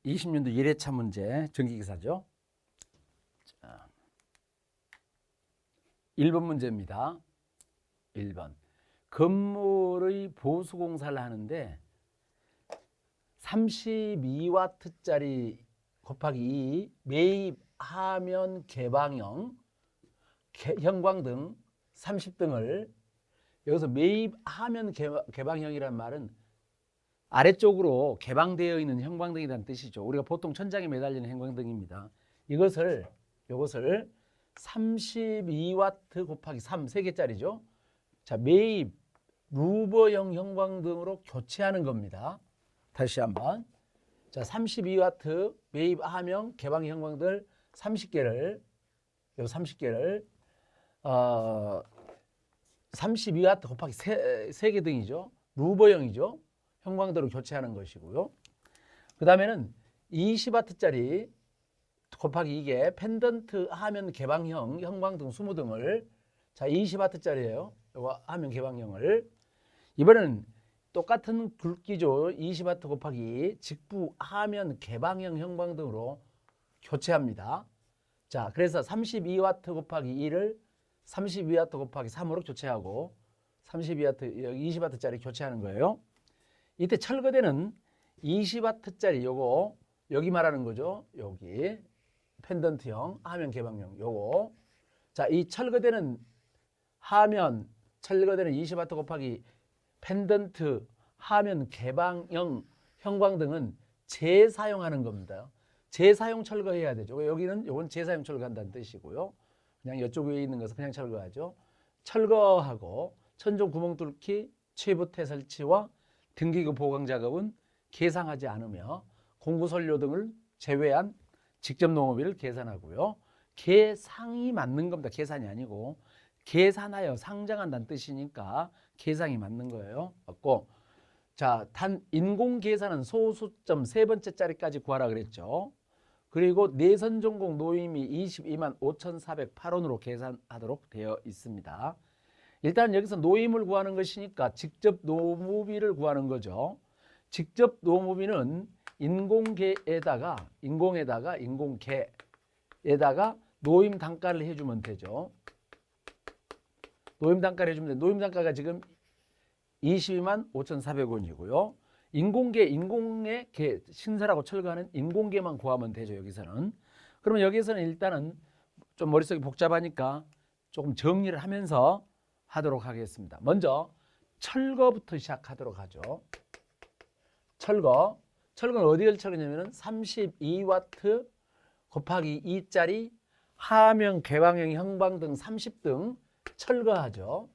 20년도 1회차 문제 전기기사죠. 자, 1번 문제입니다. 1번. 건물의 보수공사를 하는데 32W짜리 곱하기 2 매입, 하면, 개방형, 형광등 30등을 여기서 매입, 하면, 개방형이란 말은 아래쪽으로 개방되어 있는 형광등이라는 뜻이죠. 우리가 보통 천장에 매달리는 형광등입니다. 이것을 32W 곱하기 3, 3개짜리죠. 자, 매입, 루버형 형광등으로 교체하는 겁니다. 다시 한번. 자, 32W 매입, 하명, 개방 형광등 30개를 32W 곱하기 3개 등이죠. 루버형이죠. 형광등으로 교체하는 것이고요. 그 다음에는 20W짜리 곱하기 2개 펜던트 하면 개방형 형광등 20등을 자 20W짜리예요. 이거 하면 개방형을 이번에는 똑같은 굵기죠. 20W 곱하기 직부 하면 개방형 형광등으로 교체합니다. 자, 그래서 32W 곱하기 2를 32W 곱하기 3으로 교체하고 32W, 20W짜리 교체하는 거예요. 이때 철거대는 20W짜리 요거 여기 말하는 거죠. 여기 펜던트형 하면 개방형 요거. 자, 이 철거대는 철거대는 20W 곱하기 펜던트 하면 개방형 형광등은 재사용하는 겁니다. 재사용 철거해야 되죠. 요건 재사용 철거한다는 뜻이고요. 그냥 이쪽 위에 있는 것은 그냥 철거하죠. 철거하고 천정 구멍 뚫기, 최부태 설치와 등기구 보강 작업은 계상하지 않으며 공구선료 등을 제외한 직접 농업비를 계산하고요. 계상이 맞는 겁니다. 계산이 아니고 계산하여 상장한다는 뜻이니까 계상이 맞는 거예요. 맞고 자, 단 인공 계산은 소수점 세 번째 자리까지 구하라 그랬죠. 그리고 내선 전공 노임이 22만 5,408원으로 계산하도록 되어 있습니다. 일단 여기서 노임을 구하는 것이니까 직접 노무비를 구하는 거죠. 직접 노무비는 인공개에다가 노임 단가를 해주면 되죠. 노임 단가를 해주면 돼. 노임 단가가 지금 22만 5,400원이고요. 인공의 개, 신설하고 철거하는 인공개만 구하면 되죠. 여기서는. 그러면 여기서는 일단은 좀 머릿속이 복잡하니까 조금 정리를 하면서 하도록 하겠습니다. 먼저 철거부터 시작하도록 하죠. 철거는 어디를 철거냐면은 32W 곱하기 2짜리 하명, 개방형 형광등 30등 철거하죠.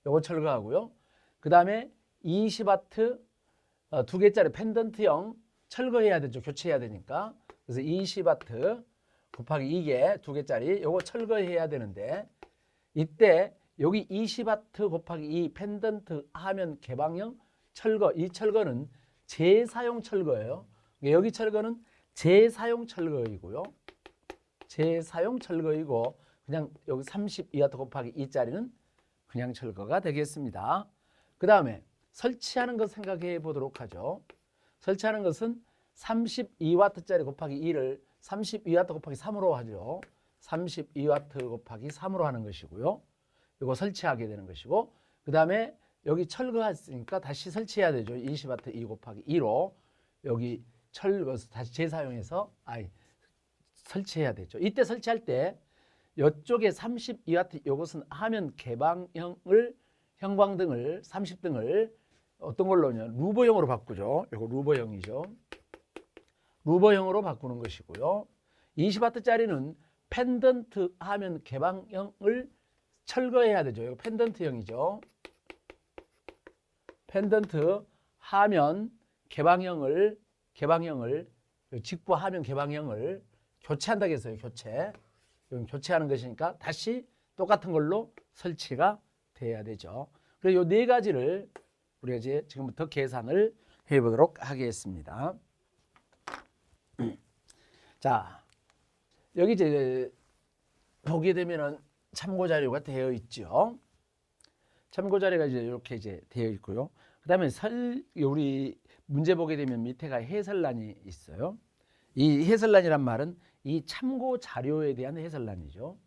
요거 철거하고요. 그 다음에 20W 2개짜리 펜던트형 철거해야 되죠. 교체해야 되니까. 그래서 20W 곱하기 2개 2개짜리 요거 철거해야 되는데 이때 여기 20W 곱하기 2 펜던트 하면 개방형 철거, 이 철거는 재사용 철거예요. 여기 철거는 재사용 철거이고요. 재사용 철거이고 그냥 여기 32W 곱하기 2짜리는 그냥 철거가 되겠습니다. 그 다음에 설치하는 것 생각해 보도록 하죠. 설치하는 것은 32W짜리 곱하기 2를 32W 곱하기 3으로 하죠. 32W 곱하기 3으로 하는 것이고요. 이거 설치하게 되는 것이고 그 다음에 여기 철거했으니까 다시 설치해야 되죠. 20W 2 곱하기 2로 여기 다시 재사용해서 설치해야 되죠. 이때 설치할 때 이쪽에 32W 이것은 하면 개방형을 형광등을 30등을 어떤 걸로냐 루버형으로 바꾸죠. 이거 루버형이죠. 루버형으로 바꾸는 것이고요. 20W짜리는 펜던트 하면 개방형을 철거해야 되죠. 이거 펜던트형이죠. 펜던트 하면 개방형을 직부 하면 개방형을 교체한다고 했어요. 이건 교체하는 것이니까 다시 똑같은 걸로 설치가 돼야 되죠. 그래서 이 네 가지를 우리가 이제 지금부터 계산을 해보도록 하겠습니다. 자, 여기 이제 보게 되면은 참고 자료가 되어 있죠. 참고 자료가 이제 이렇게 이제 되어 있고요. 그다음에 우리 문제 보게 되면 밑에가 해설란이 있어요. 이 해설란이란 말은 이 참고 자료에 대한 해설란이죠.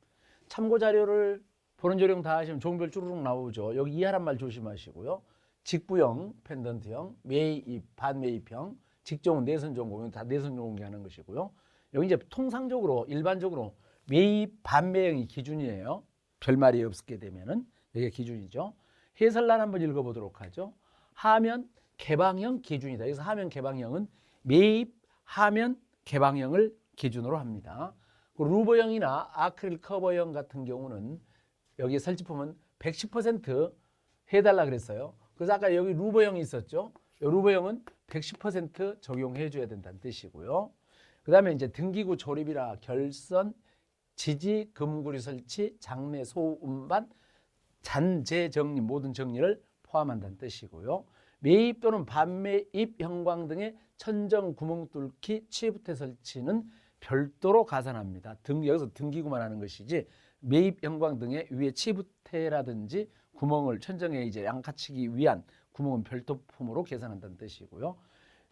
참고 자료를 보는 조령 다 하시면 종별 쭈루룩 나오죠. 여기 이하란 말 조심하시고요. 직부형, 펜던트형, 매입, 반매입형, 직종은 내선 전공, 다 내선 전공이 하는 것이고요. 여기 이제 통상적으로 일반적으로 매입, 반매형이 기준이에요. 별말이 없게 되면은 이게 기준이죠. 해설란 한번 읽어보도록 하죠. 하면 개방형 기준이다. 여기서 하면 개방형은 매입, 하면 개방형을 기준으로 합니다. 루버형이나 아크릴 커버형 같은 경우는 여기 설치품은 110% 해달라 그랬어요. 그래서 아까 여기 루버형이 있었죠. 이 루버형은 110% 적용해 줘야 된다는 뜻이고요. 그 다음에 이제 등기구 조립이나 결선, 지지, 금구리 설치, 장내 소음반, 잔재 정리, 모든 정리를 포함한다는 뜻이고요. 매입 또는 반매입 형광 등의 천정 구멍 뚫기, 취부태 설치는 별도로 가산합니다. 여기서 등기구만 하는 것이지 매입 형광 등의 위에 취부태라든지 구멍을 천정에 이제 양카치기 위한 구멍은 별도품으로 계산한다는 뜻이고요.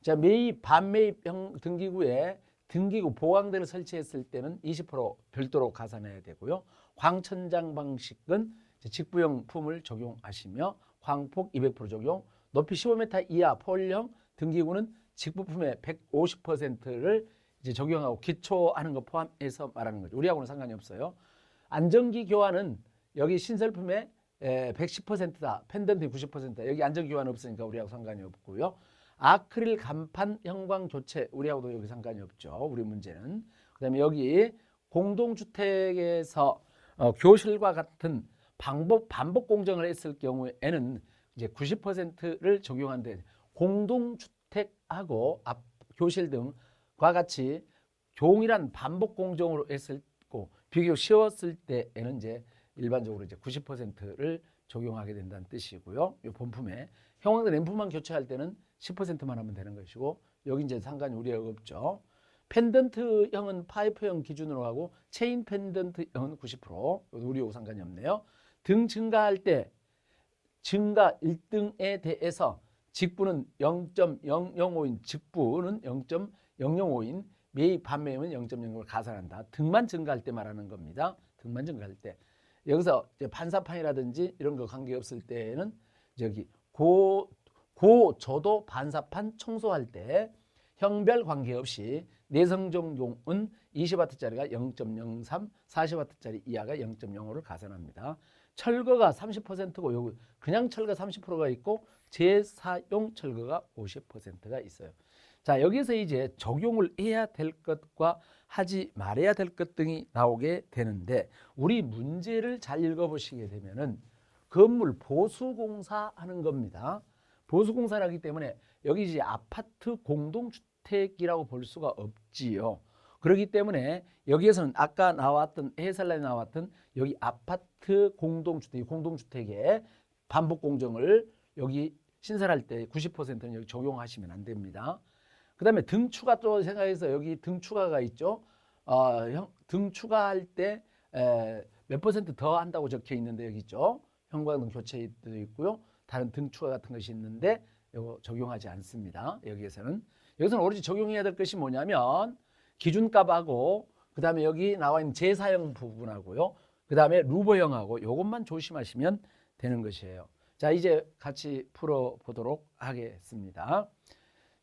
자, 매입, 반매입 형 등기구에 등기구 보강대를 설치했을 때는 20% 별도로 가산해야 되고요. 광천장 방식은 직부형 품을 적용하시며 광폭 200% 적용, 높이 15m 이하 폴형 등기구는 직부품의 150%를 이제 적용하고 기초하는 거 포함해서 말하는 거죠. 우리하고는 상관이 없어요. 안전기 교환은 여기 신설품의 110%다. 펜던트 90%다. 여기 안전기 교환 없으니까 우리하고 상관이 없고요. 아크릴 간판 형광 교체 우리하고도 여기 상관이 없죠. 우리 문제는. 그다음에 여기 공동주택에서 교실과 같은 반복 공정을 했을 경우에는 이제 90%를 적용한데 공동주택하고 교실 등과 같이 동일한 반복 공정으로 했을 고 비교적 쉬웠을 때에는 이제 일반적으로 이제 90%를 적용하게 된다는 뜻이고요. 이 본품에 형광등 램프만 교체할 때는 10%만 하면 되는 것이고 여기 이제 상관이 우리가 없죠. 펜던트형은 파이프형 기준으로 하고 체인 펜던트형은 90%. 우리하고 상관이 없네요. 등 증가할 때 증가 1등에 대해서 직부는 0.005인, 직부는 0.005인, 매입, 반매입은 0.05를 가산한다. 등만 증가할 때 말하는 겁니다. 등만 증가할 때. 여기서 이제 반사판이라든지 이런 거 관계없을 때는 저기 고조도 반사판 청소할 때 형별 관계없이 내성정용은 20W짜리가 0.03, 40W짜리 이하가 0.05를 가산합니다. 철거가 30%고 여기 그냥 철거 30%가 있고 재사용 철거가 50%가 있어요. 자, 여기서 이제 적용을 해야 될 것과 하지 말아야 될 것 등이 나오게 되는데 우리 문제를 잘 읽어보시게 되면은 건물 보수공사 하는 겁니다. 보수공사라기 때문에 여기 이제 아파트 공동주택이라고 볼 수가 없지요. 그렇기 때문에 여기에서는 아까 나왔던 해설란에 나왔던 여기 아파트 공동주택의 반복 공정을 여기 신설할 때 90%는 여기 적용하시면 안 됩니다. 그 다음에 등 추가 또 생각해서 여기 등 추가가 있죠. 등 추가할 때 몇 퍼센트 더 한다고 적혀 있는데 여기 있죠. 형광등 교체도 있고요. 다른 등 추가 같은 것이 있는데 이거 적용하지 않습니다. 여기서는 오로지 적용해야 될 것이 뭐냐면 기준값하고 그 다음에 여기 나와 있는 재사용 부분하고요. 그 다음에 루버형하고 이것만 조심하시면 되는 것이에요. 자, 이제 같이 풀어보도록 하겠습니다.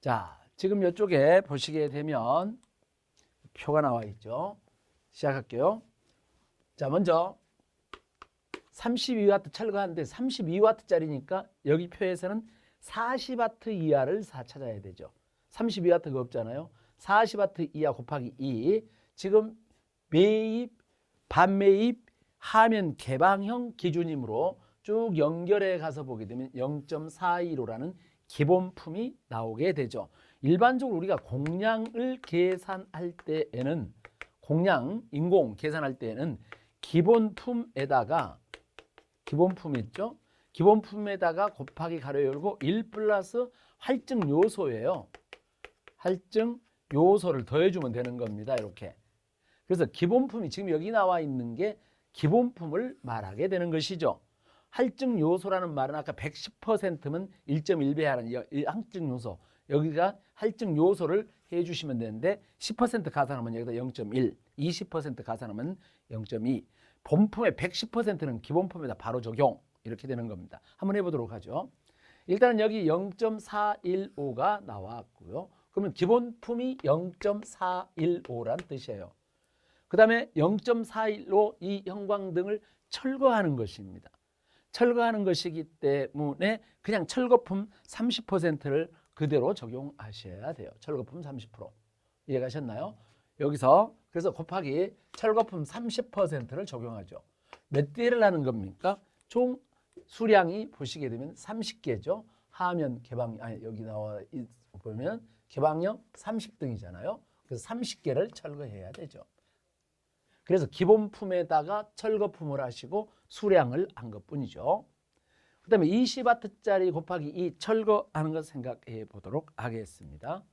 자, 지금 이쪽에 보시게 되면 표가 나와 있죠. 시작할게요. 자, 먼저 32W 철거하는데 32W짜리니까 여기 표에서는 40W 이하를 찾아야 되죠. 32W가 없잖아요. 40W 이하 곱하기 2. 지금 매입, 반매입, 하면 개방형 기준이므로 쭉 연결해 가서 보게 되면 0.415라는 기본품이 나오게 되죠. 일반적으로 우리가 공량을 계산할 때에는 인공 계산할 때에는 기본품에다가 기본품 있죠? 기본품에다가 곱하기 가로 열고 1 플러스 할증 요소예요. 할증 요소를 더해주면 되는 겁니다. 이렇게. 그래서 기본품이 지금 여기 나와 있는 게 기본품을 말하게 되는 것이죠. 할증 요소라는 말은 아까 110%면 1.1배 하는 할증 요소. 여기가 할증 요소를 해주시면 되는데 10% 가산하면 여기다 0.1, 20% 가산하면 0.2, 본품의 110%는 기본품에다 바로 적용 이렇게 되는 겁니다. 한번 해보도록 하죠. 일단은 여기 0.415가 나왔고요. 그러면 기본품이 0.415란 뜻이에요. 그 다음에 0.415 이 형광등을 철거하는 것입니다. 철거하는 것이기 때문에 그냥 철거품 30%를 그대로 적용하셔야 돼요. 철거품 30%. 이해가셨나요? 여기서 그래서 곱하기 철거품 30%를 적용하죠. 몇 개를 하는 겁니까? 총 수량이 보시게 되면 30개죠. 하면 개방 아니 여기 나와 보면 개방형 30등이잖아요. 그래서 30개를 철거해야 되죠. 그래서 기본품에다가 철거품을 하시고 수량을 한 것뿐이죠. 그 다음에 20W짜리 곱하기 2 철거하는 것 생각해 보도록 하겠습니다.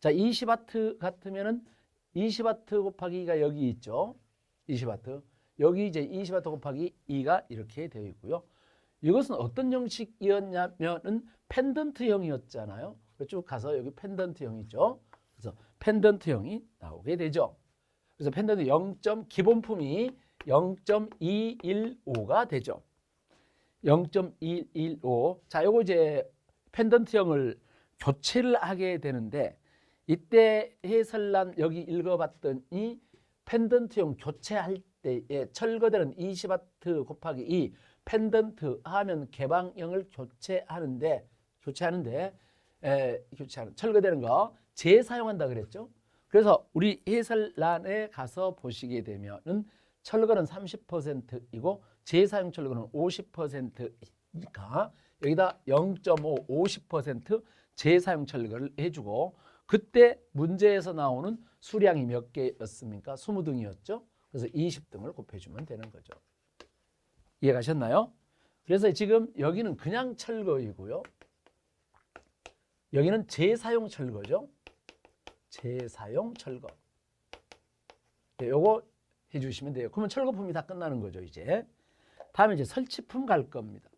자, 20W 같으면은 20W 곱하기 2가 여기 있죠. 20W. 여기 이제 20W 곱하기 2가 이렇게 되어 있고요. 이것은 어떤 형식이었냐면은 펜던트형이었잖아요. 쭉 가서 여기 펜던트형이죠. 그래서 펜던트형이 나오게 되죠. 그래서 펜던트 0. 기본품이 0.215가 되죠. 0.215. 자, 요거 이제 펜던트형을 교체를 하게 되는데 이때 해설란 여기 읽어봤더니 펜던트형 교체할 때에 철거되는 20W 곱하기 2 펜던트 하면 개방형을 교체하는데 철거되는 거 재사용한다 그랬죠. 그래서 우리 해설란에 가서 보시게 되면은 철거는 30%이고 재사용 철거는 50%니까 여기다 0.5, 50% 재사용 철거를 해주고 그때 문제에서 나오는 수량이 몇 개였습니까? 20등이었죠. 그래서 20등을 곱해주면 되는 거죠. 이해가셨나요? 그래서 지금 여기는 그냥 철거이고요. 여기는 재사용 철거죠. 재사용 철거. 네, 요거 해주시면 돼요. 그러면 철거품이 다 끝나는 거죠, 이제. 다음에 이제 설치품 갈 겁니다.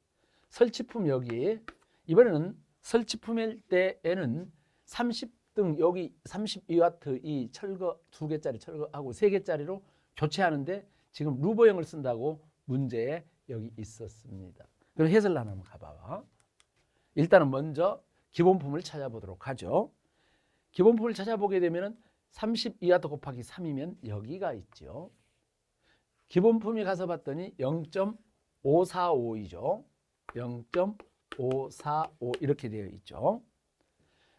설치품 여기 이번에는 설치품일 때에는 30등 여기 32W 이 철거 2개짜리 철거하고 3개짜리로 교체하는데 지금 루버형을 쓴다고 문제에 여기 있었습니다. 그럼 해설란 한번 가봐봐. 일단은 먼저 기본품을 찾아보도록 하죠. 기본품을 찾아보게 되면은 32W 곱하기 3이면 여기가 있죠. 기본품이 가서 봤더니 0.545이죠. 0.545 이렇게 되어 있죠.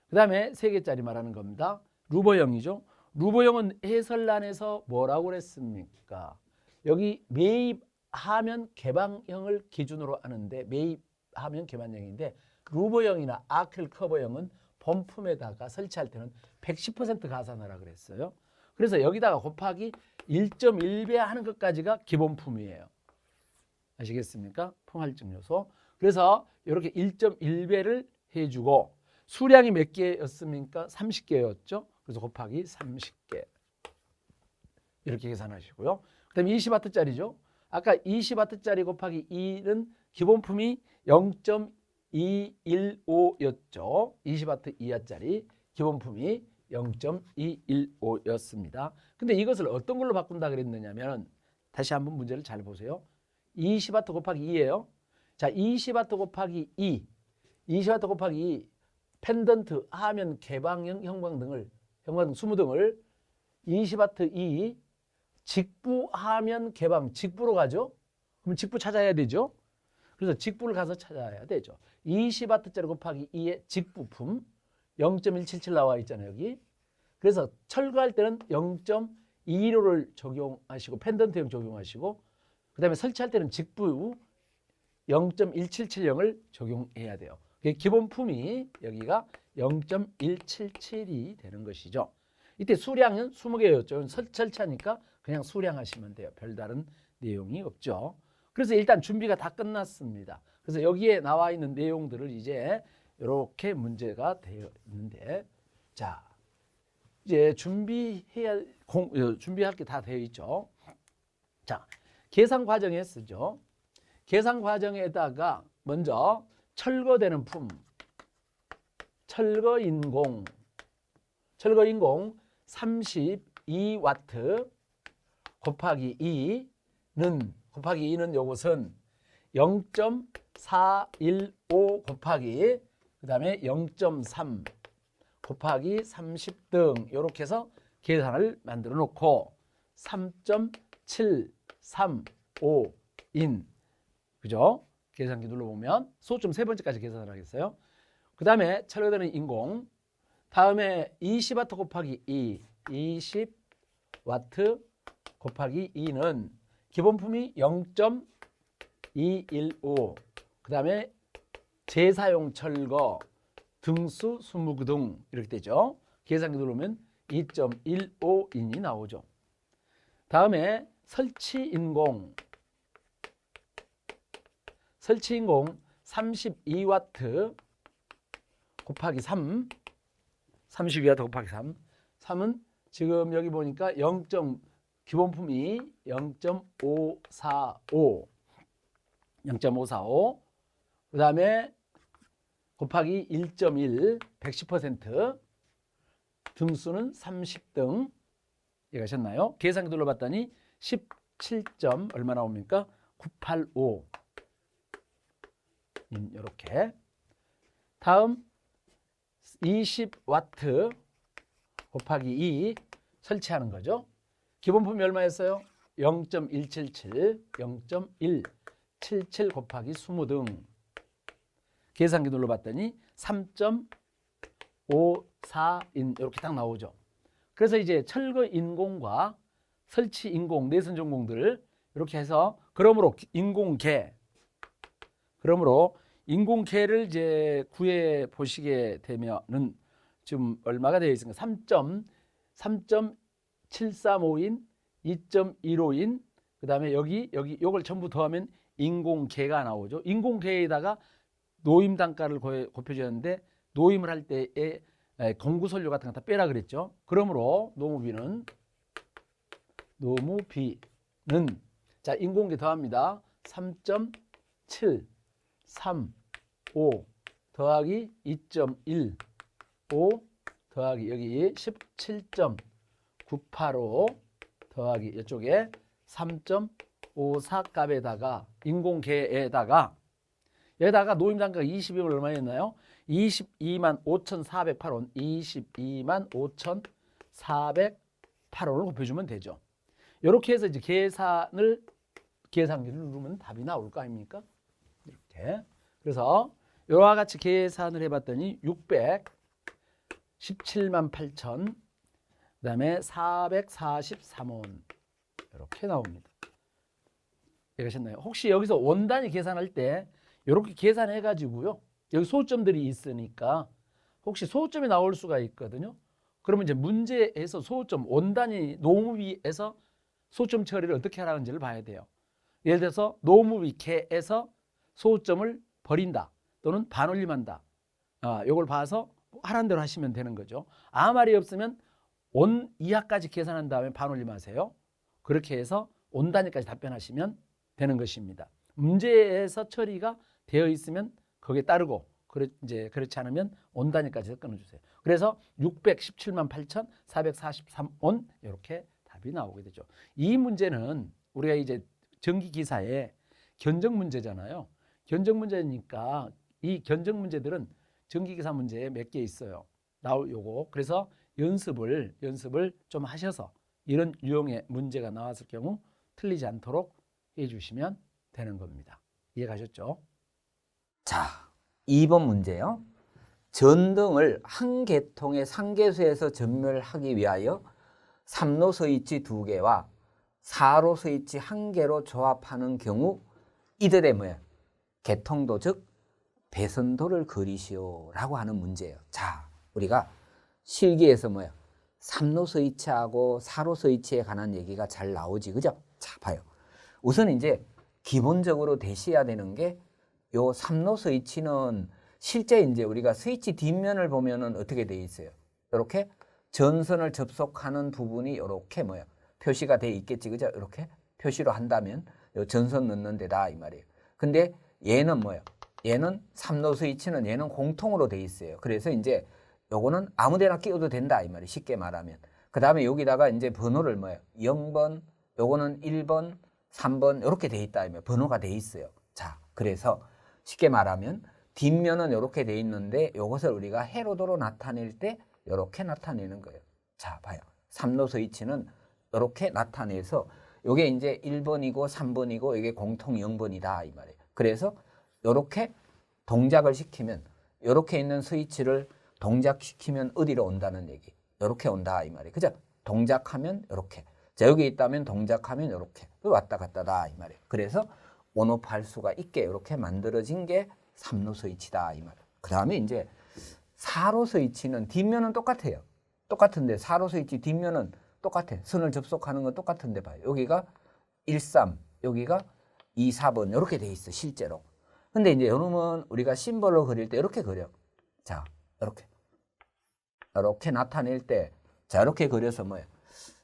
그 다음에 3개짜리 말하는 겁니다. 루버형이죠. 루버형은 해설란에서 뭐라고 그랬습니까? 여기 매입하면 개방형을 기준으로 하는데 매입하면 개방형인데 루버형이나 아크릴 커버형은 본품에다가 설치할 때는 110% 가산하라 그랬어요. 그래서 여기다가 곱하기 1.1배 하는 것까지가 기본품이에요. 아시겠습니까? 풍할증 요소. 그래서 이렇게 1.1배를 해주고 수량이 몇 개였습니까? 30개였죠. 그래서 곱하기 30개 이렇게 계산하시고요. 그 다음에 20W짜리죠. 아까 20W짜리 곱하기 2는 기본품이 0.215였죠. 20W 이하짜리 기본품이 0.215였습니다. 근데 이것을 어떤 걸로 바꾼다 그랬느냐면 다시 한번 문제를 잘 보세요. 20W 곱하기 2예요. 자, 20W 곱하기 2, 20W 곱하기 2 펜던트 하면 개방형 형광등 20등을 20W 2 직부 하면 개방 직부로 가죠. 그럼 직부 찾아야 되죠. 그래서 직부를 가서 찾아야 되죠. 20W짜리 곱하기 2의 직부품 0.177 나와 있잖아요. 여기. 그래서 철거할 때는 0.215를 적용하시고 펜던트형 적용하시고 그 다음에 설치할 때는 직부 0.1770을 적용해야 돼요. 기본품이 여기가 0.177이 되는 것이죠. 이때 수량은 20개였죠. 설치하니까 그냥 수량하시면 돼요. 별다른 내용이 없죠. 그래서 일단 준비가 다 끝났습니다. 그래서 여기에 나와 있는 내용들을 이제 이렇게 문제가 되어 있는데 자 이제 준비할 게 다 되어 있죠. 자 계산 과정에 쓰죠. 계산 과정에다가 먼저 철거되는 품 철거인공 32W 곱하기 2는 요것은 0.415 곱하기 그 다음에 0.3 곱하기 30등 이렇게 해서 계산을 만들어 놓고 3.735인 그죠? 계산기 눌러보면 소점 세 번째까지 계산을 하겠어요. 그 다음에 철거되는 인공 다음에 20W 곱하기 20W 곱하기 2는 기본품이 0.215 그 다음에 재사용 철거 등수 20등 이렇게 되죠. 계산기 누르면 2.15인이 나오죠. 다음에 설치인공 32W 곱하기 3 32W 곱하기 3은 지금 여기 보니까 기본품이 0.545 그 다음에 곱하기 1.1 110% 등수는 30등 이해가셨나요? 계산기 눌러봤더니 17점 얼마 나옵니까? 985 이렇게 다음 20W 곱하기 2 설치하는 거죠. 기본품이 얼마였어요? 0.177 곱하기 20등 계산기 눌러봤더니 3.54인 이렇게 딱 나오죠. 그래서 이제 철거 인공과 설치 인공 내선 전공들 이렇게 해서 그러므로 인공계를 이제 구해 보시게 되면은 지금 얼마가 되어 있습니까? 3.735인, 2.15인, 그다음에 여기 요걸 전부 더하면 인공계가 나오죠. 인공계에다가 노임 단가를 곱해주는데 노임을 할 때에 공구설료 같은 거 다 빼라 그랬죠. 그러므로 노무비는 자 인공계 더합니다. 3.735 더하기 2.15 더하기 여기 17.985 더하기 이쪽에 3.54 값에다가 인공계에다가 여기다가 노임 단가가 20이면 얼마였나요? 225,408원 225,408원을 곱해주면 되죠. 이렇게 해서 이제 계산기를 누르면 답이 나올 거 아닙니까? 이렇게. 그래서 이와 같이 계산을 해봤더니 617만 8천 그 다음에 443원 이렇게 나옵니다. 이해가셨나요? 혹시 여기서 원단위 계산할 때 이렇게 계산해 가지고요. 여기 소점들이 있으니까 혹시 소점이 나올 수가 있거든요. 그러면 이제 문제에서 소점 원단위 노무비에서 소점 처리를 어떻게 하라는지를 봐야 돼요. 예를 들어서 노무비 계에서 소점을 버린다 또는 반올림한다. 이걸 봐서 하라는 대로 하시면 되는 거죠. 아무 말이 없으면 온 이하까지 계산한 다음에 반올림하세요. 그렇게 해서 온 단위까지 답변하시면 되는 것입니다. 문제에서 처리가 되어 있으면 거기에 따르고 그렇지 않으면 온 단위까지 끊어주세요. 그래서 617만 8,443원 이렇게 답이 나오게 되죠. 이 문제는 우리가 이제 전기기사의 견적 문제잖아요. 견적 문제니까 이 견적 문제들은 전기기사 문제에 몇 개 있어요. 요거 그래서 연습을 좀 하셔서 이런 유형의 문제가 나왔을 경우 틀리지 않도록 해주시면 되는 겁니다. 이해가셨죠? 자, 2번 문제요. 전등을 한 계통의 상계수에서 전멸하기 위하여 3로 스위치 2개와 4로 스위치 1개로 조합하는 경우 이들의 개통도 즉 배선도를 그리시오라고 하는 문제예요. 자, 우리가 실기에서 3로 스위치하고 4로 스위치에 관한 얘기가 잘 나오지, 그죠? 자, 봐요. 우선 이제 기본적으로 대시해야 되는 게 요 3로 스위치는 실제 이제 우리가 스위치 뒷면을 보면은 어떻게 돼 있어요? 이렇게 전선을 접속하는 부분이 이렇게 표시가 돼 있겠지, 그죠? 이렇게 표시로 한다면 요 전선 넣는 데다 이 말이에요. 근데 얘는 얘는 삼로 스위치는 얘는 공통으로 돼 있어요. 그래서 이제 요거는 아무데나 끼워도 된다 이 말이에요. 쉽게 말하면. 그 다음에 여기다가 이제 번호를 뭐예요? 0번, 요거는 1번, 3번 이렇게 돼 있다 이 말이에요. 번호가 돼 있어요. 자, 그래서 쉽게 말하면 뒷면은 이렇게 돼 있는데 요것을 우리가 해로도로 나타낼 때 이렇게 나타내는 거예요. 자, 봐요. 삼로 스위치는 이렇게 나타내서 요게 이제 1번이고 3번이고 이게 공통 0번이다 이 말이에요. 그래서 이렇게 동작을 시키면 이렇게 있는 스위치를 동작시키면 어디로 온다는 얘기. 이렇게 온다 이 말이에요. 그죠? 동작하면 이렇게. 자, 여기 있다면 동작하면 이렇게 왔다 갔다다 이 말이에요. 그래서 온오프 할 수가 있게 이렇게 만들어진 게 3로 스위치다 이 말이에요. 그 다음에 이제 4로 스위치는 뒷면은 똑같아요. 똑같은데 4로 스위치 뒷면은 똑같아. 선을 접속하는 건 똑같은데 봐요. 여기가 13, 여기가 2, 4번 이렇게 돼 있어 실제로. 근데 이제 요놈은 우리가 심벌로 그릴 때 이렇게 그려. 자, 이렇게 나타낼 때, 자, 이렇게 그려서 뭐예요?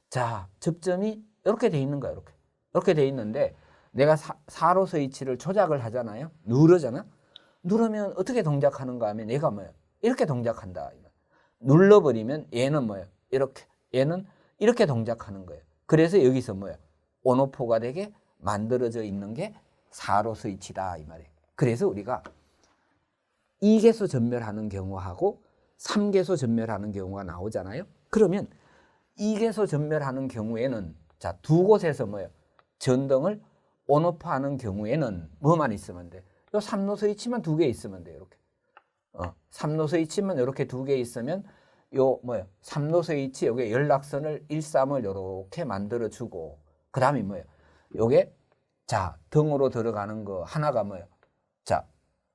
자, 접점이 이렇게 돼 있는 거야, 이렇게 돼 있는데, 내가 4로 스위치를 조작을 하잖아요? 누르잖아? 누르면 어떻게 동작하는가 하면 얘가 뭐예요? 이렇게 동작한다. 눌러버리면 얘는 뭐예요? 이렇게. 얘는 이렇게 동작하는 거예요. 그래서 여기서 뭐예요? 온오프가 되게 만들어져 있는 게 4로 스위치다, 이 말이에요. 그래서 우리가 2개소 전멸하는 경우하고 3개소 전멸하는 경우가 나오잖아요. 그러면 2개소 전멸하는 경우에는 자, 두 곳에서 뭐예요? 전등을 온오프 하는 경우에는 뭐만 있으면 돼? 요 3로 스위치만 2개 있으면 돼요. 이렇게. 3로 스위치만 이렇게 2개 있으면 요 뭐예요? 3로 스위치 여기 연락선을 1, 3을 이렇게 만들어 주고 그다음에 뭐예요? 요게 자, 등으로 들어가는 거 하나가 뭐예요? 자,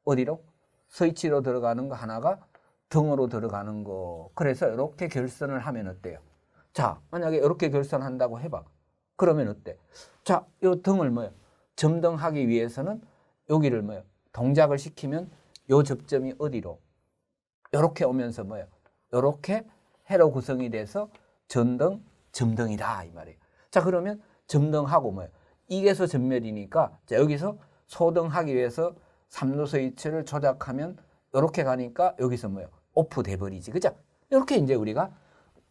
어디로? 스위치로 들어가는 거 하나가 등으로 들어가는 거. 그래서 이렇게 결선을 하면 어때요? 자, 만약에 이렇게 결선한다고 해봐. 그러면 어때? 자, 요 등을 뭐예요? 점등하기 위해서는 여기를 뭐예요? 동작을 시키면 요 접점이 어디로? 이렇게 오면서 뭐예요? 이렇게 해로 구성이 돼서 전등, 점등이다 이 말이에요. 자, 그러면 점등하고 뭐예요? 2개소 전멸이니까 자, 여기서 소등하기 위해서 3로 스위치를 조작하면 이렇게 가니까 여기서 뭐예요? 오프 돼버리지, 그죠? 이렇게 이제 우리가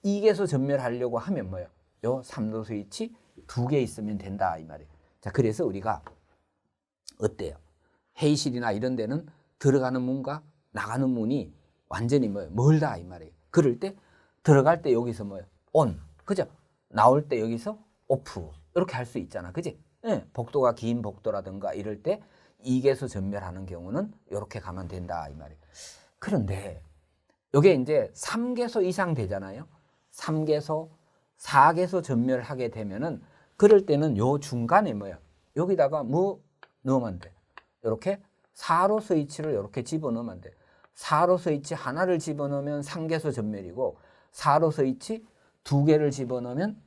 2개소 전멸하려고 하면 뭐예요? 요 3로 스위치 2개 있으면 된다 이 말이에요. 자, 그래서 우리가 어때요? 회의실이나 이런 데는 들어가는 문과 나가는 문이 완전히 뭐예요? 멀다 이 말이에요. 그럴 때 들어갈 때 여기서 뭐예요? 온, 그죠? 나올 때 여기서 오프 이렇게 할 수 있잖아, 그지? 예, 복도가 긴 복도라든가 이럴 때 2개소 전멸하는 경우는 이렇게 가면 된다 이 말이에요. 그런데 이게 이제 3개소 이상 되잖아요. 3개소, 4개소 전멸하게 되면은 그럴 때는 요 중간에 뭐예요? 여기다가 뭐 넣으면 돼? 이렇게 4로 스위치를 이렇게 집어넣으면 돼. 4로 스위치 하나를 집어넣으면 3개소 전멸이고 4로 스위치 2개를 집어넣으면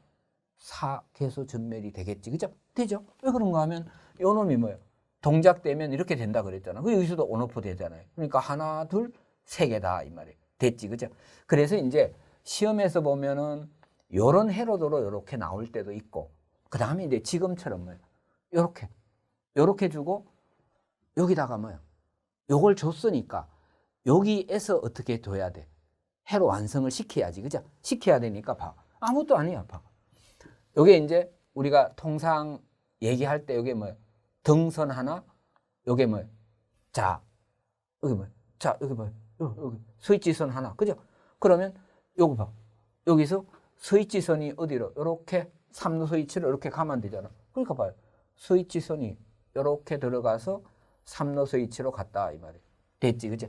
4개소 전멸이 되겠지, 그죠? 되죠? 왜 그런가 하면 요 놈이 뭐예요? 동작되면 이렇게 된다 그랬잖아. 그 여기서도 온오프 되잖아요. 그러니까 하나, 둘, 3개다 이 말이에요. 됐지, 그죠? 그래서 이제 시험에서 보면은 요런 해로도로 이렇게 나올 때도 있고, 그 다음에 이제 지금처럼 뭐예요? 요렇게 주고 여기다가 뭐예요? 요걸 줬으니까 여기에서 어떻게 둬야 돼? 해로 완성을 시켜야지, 그죠? 시켜야 되니까 봐. 아무것도 아니야, 봐. 요게 이제 우리가 통상 얘기할 때 요게 뭐예요? 등선 하나, 요게 뭐예요? 자, 여기 뭐예요? 자, 여기 뭐예요? 여기 스위치선 하나, 그죠? 그러면 요거 봐. 여기서 스위치선이 어디로? 요렇게 3로 스위치를 이렇게 가면 되잖아. 그러니까 봐요. 스위치선이 요렇게 들어가서 3로 스위치로 갔다 이 말이에요. 됐지, 그죠?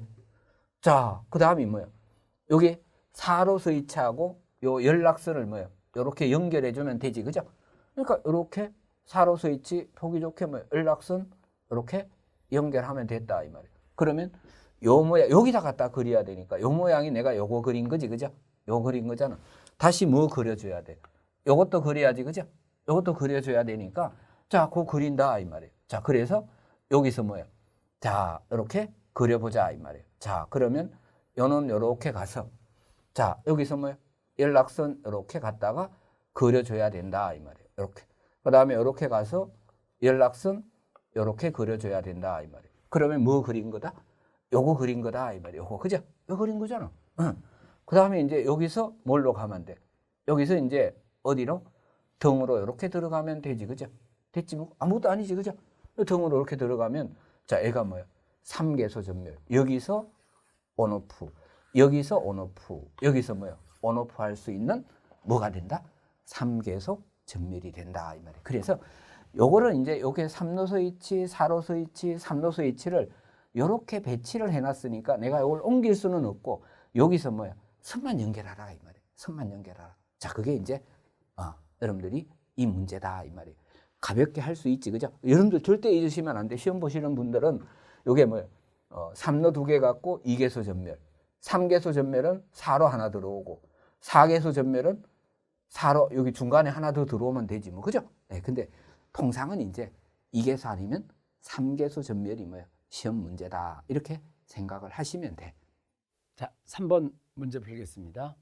자, 그 다음이 뭐예요? 여기 4로 스위치하고 요 연락선을 뭐예요? 요렇게 연결해주면 되지, 그죠? 그러니까 요렇게 4로 스위치 보기 좋게 뭐 연락선 이렇게 연결하면 됐다 이 말이에요. 그러면 요 모양 여기다 갖다 그려야 되니까 요 모양이 내가 요거 그린 거지, 그죠? 요 그린 거잖아. 다시 뭐 그려줘야 돼? 요것도 그려야지, 그죠? 요것도 그려줘야 되니까 자, 그거 그린다 이 말이에요. 자, 그래서 여기서 뭐예요? 자, 이렇게 그려보자 이 말이에요. 자, 그러면 요는 요렇게 가서 자, 여기서 뭐예요? 연락선 이렇게 갔다가 그려줘야 된다 이 말이에요. 이렇게. 그 다음에 이렇게 가서 연락선 이렇게 그려줘야 된다 이 말이에요. 그러면 뭐 그린 거다? 요거 그린 거다 이 말이야. 요거 그죠? 요 그린 거잖아. 응. 그다음에 이제 여기서 뭘로 가면 돼? 여기서 이제 어디로? 등으로 이렇게 들어가면 되지, 그죠? 됐지 뭐 아무것도 아니지, 그죠? 등으로 이렇게 들어가면 자, 애가 뭐야? 3개소 전멸. 여기서 온오프, 여기서 온오프, 여기서 뭐야? 온오프 할 수 있는 뭐가 된다? 3개소 전멸이 된다 이 말이야. 그래서 요거를 이제 요게 3노소 이치, 4노소 이치, 3노소 이치를 요렇게 배치를 해놨으니까 내가 이걸 옮길 수는 없고 여기서 뭐야? 선만 연결하라 이 말이야. 선만 연결하라. 자, 그게 이제 여러분들이 이 문제다 이 말이에요. 가볍게 할 수 있지, 그죠? 여러분들 절대 잊으시면 안 돼. 시험 보시는 분들은 요게 뭐야? 3노 2개 갖고 2개소 전멸. 3개소 전멸은 4로 하나 들어오고 4개소 전멸은 4로 여기 중간에 하나 더 들어오면 되지 뭐, 그죠? 네, 근데 통상은 이제 2개소 아니면 3개소 전멸이 뭐야? 시험 문제다. 이렇게 생각을 하시면 돼. 자, 3번 문제 풀겠습니다.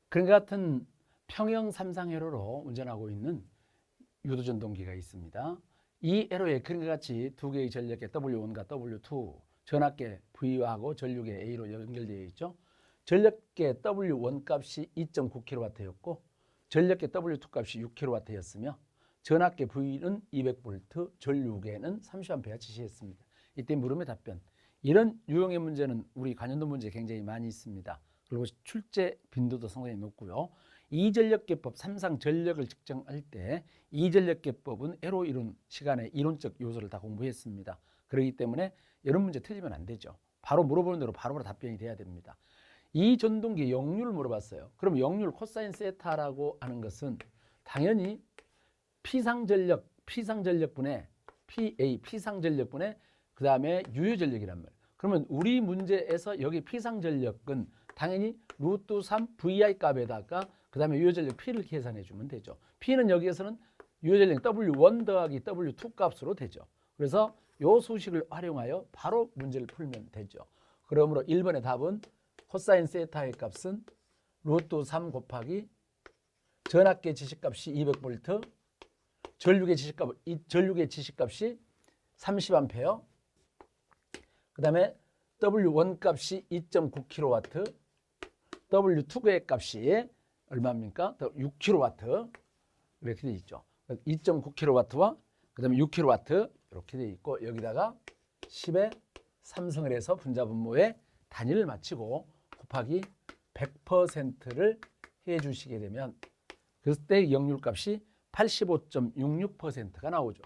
그런 같은 평형 삼상회로로 운전하고 있는 유도전동기가 있습니다. 이 회로에 그림과 같이 두 개의 전력계 W1과 W2 전압계 V하고 전류계 A로 연결되어 있죠. 전력계 W1 값이 2.9kW였고 전력계 W2 값이 6kW였으며 전압계 V는 200V, 전류계는 30A 지시했습니다. 이때 물음의 답변. 이런 유형의 문제는 우리 관연도 문제에 굉장히 많이 있습니다. 그리고 출제 빈도도 상당히 높고요. 이전력계법 3상 전력을 측정할 때 이전력계법은 애로 이룬 시간의 이론적 요소를 다 공부했습니다. 그렇기 때문에 이런 문제 틀리면 안 되죠. 바로 물어보는 대로 바로바로 답변이 돼야 됩니다. 이 전동기 역률을 물어봤어요. 그럼 역률 코사인 세타라고 하는 것은 당연히 피상전력분의 PA, 피상전력분의 그 다음에 유효전력이란 말이에요. 그러면 우리 문제에서 여기 피상전력은 당연히 루트 3 VI 값에다가 그 다음에 유효전력 P를 계산해 주면 되죠. P는 여기에서는 유효전력 W1 더하기 W2 값으로 되죠. 그래서 이 수식을 활용하여 바로 문제를 풀면 되죠. 그러므로 1번의 답은 코사인 세타의 값은 루트 3 곱하기 전압계 지시값이 200V, 전류계 지시값이 30A, 그 다음에 W1 값이 2.9kW, W2의 값이 얼마입니까? 6kW 이렇게 되어 있죠. 2.9kW와 그 다음에 6kW 이렇게 되어 있고 여기다가 10의 3승을 해서 분자분모의 단위를 맞추고 곱하기 100%를 해 주시게 되면 그때 역률값이 85.66%가 나오죠.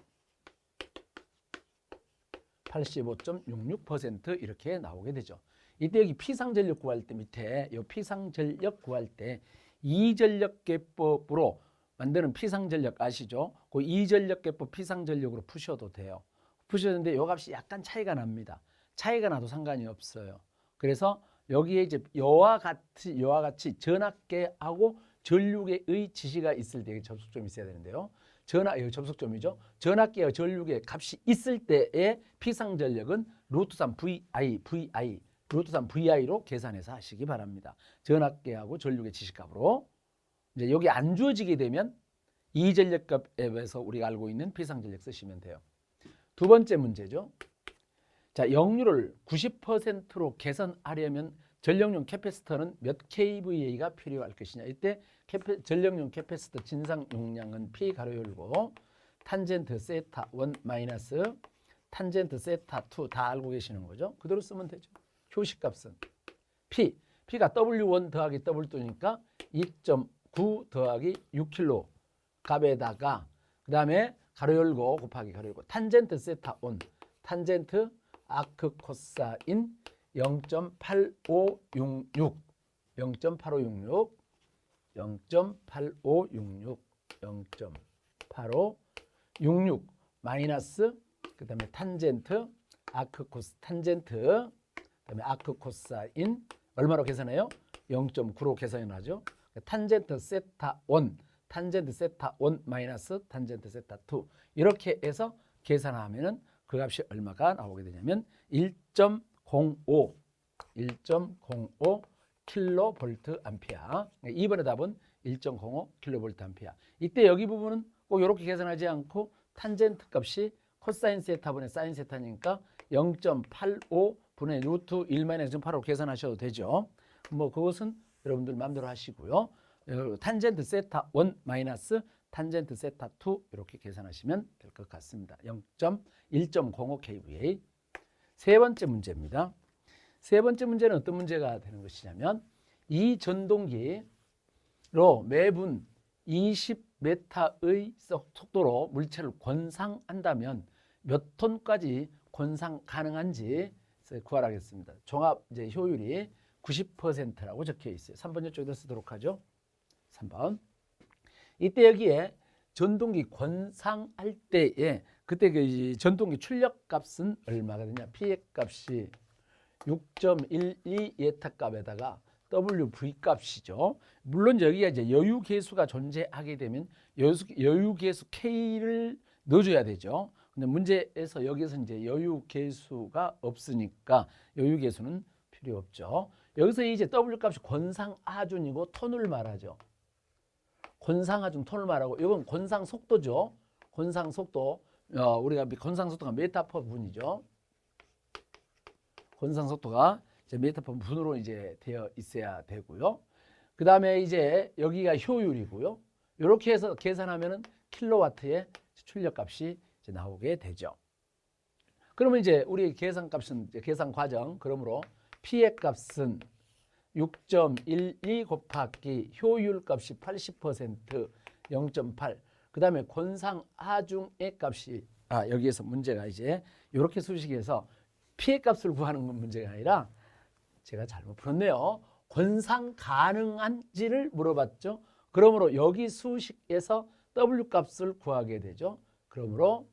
85.66% 이렇게 나오게 되죠. 이때 여기 피상전력 구할 때 밑에 이 피상전력 구할 때 이전력계법으로 만드는 피상전력 아시죠? 그 이전력계법 피상전력으로 푸셔도 돼요. 푸셨는데 이 값이 약간 차이가 납니다. 차이가 나도 상관이 없어요. 그래서 여기에 이제 여와 같이 전압계하고 전류계의 지시가 있을 때 접속점이 있어야 되는데요. 여기 접속점이죠. 전압계와 전류계 값이 있을 때의 피상전력은 루트 3 VI, 루트 3 VI로 계산해서 하시기 바랍니다. 전압계하고 전류계 지시값으로. 이제 여기 안 주어지게 되면 이전력값에서 우리가 알고 있는 피상전력 쓰시면 돼요. 두 번째 문제죠. 자, 역률을 90%로 개선하려면 전력용 캐패시터는 몇 kVA가 필요할 것이냐. 이때 전력용 캐패시터 진상 용량은 P 가로 열고 탄젠트 세타 1 마이너스 탄젠트 세타 2 다 알고 계시는 거죠. 그대로 쓰면 되죠. 효식값은 P가 W1 더하기 W2니까 2.9 더하기 6kg 값에다가 그 다음에 가로 열고 곱하기 가로 열고 탄젠트 세타 1 탄젠트 아크 코사인 0.8566 마이너스 그 다음에 탄젠트 아크 코사인 얼마로 계산해요? 0.9로 계산하죠. 탄젠트 세타 1 마이너스 탄젠트 세타 2 이렇게 해서 계산하면은 그 값이 얼마가 나오게 되냐면 1.05 킬로볼트 암페어. 2번의 답은 1.05 킬로볼트 암페어. 이때 여기 부분은 꼭 이렇게 계산하지 않고 탄젠트 값이 코사인 세타분의 사인 세타니까 0.85분의 루트 1-0.85 계산하셔도 되죠. 뭐 그것은 여러분들 마음대로 하시고요. 탄젠트 세타 1 마이너스 탄젠트 세타 2 이렇게 계산하시면 될 것 같습니다. 1.05 kVA. 세 번째 문제입니다. 세 번째 문제는 어떤 문제가 되는 것이냐면 이 전동기로 매분 20m의 속도로 물체를 권상한다면 몇 톤까지 권상 가능한지 구하라겠습니다. 종합 이제 효율이 90%라고 적혀 있어요. 3번 이쪽에다 쓰도록 하죠. 3번. 이때 여기에 전동기 권상할 때에 그때 그 전동기 출력 값은 얼마가 되냐? P의 값이 6.12 예타 값에다가 WV 값이죠. 물론 여기가 이제 여유 계수가 존재하게 되면 여유 계수 K를 넣어줘야 되죠. 근데 문제에서 여기서 이제 여유 계수가 없으니까 여유 계수는 필요 없죠. 여기서 이제 W 값이 권상하준이고 톤을 말하죠. 권상하준 톤을 말하고 이건 권상 속도죠. 권상 속도 우리가 권상 속도가 메타 퍼 분이죠. 권상 속도가 이제 메타 퍼 분으로 이제 되어 있어야 되고요. 그 다음에 이제 여기가 효율이고요. 이렇게 해서 계산하면은 킬로와트의 출력값이 이제 나오게 되죠. 그러면 이제 우리 계산값은 계산 과정 그러므로 P의 값은 6.12 곱하기 효율값이 80% 0.8. 그 다음에 권상하중의 값이 여기에서 문제가 이제 이렇게 수식해서 P의 값을 구하는 건 문제가 아니라 제가 잘못 풀었네요. 권상 가능한지를 물어봤죠. 그러므로 여기 수식에서 W 값을 구하게 되죠. 그러므로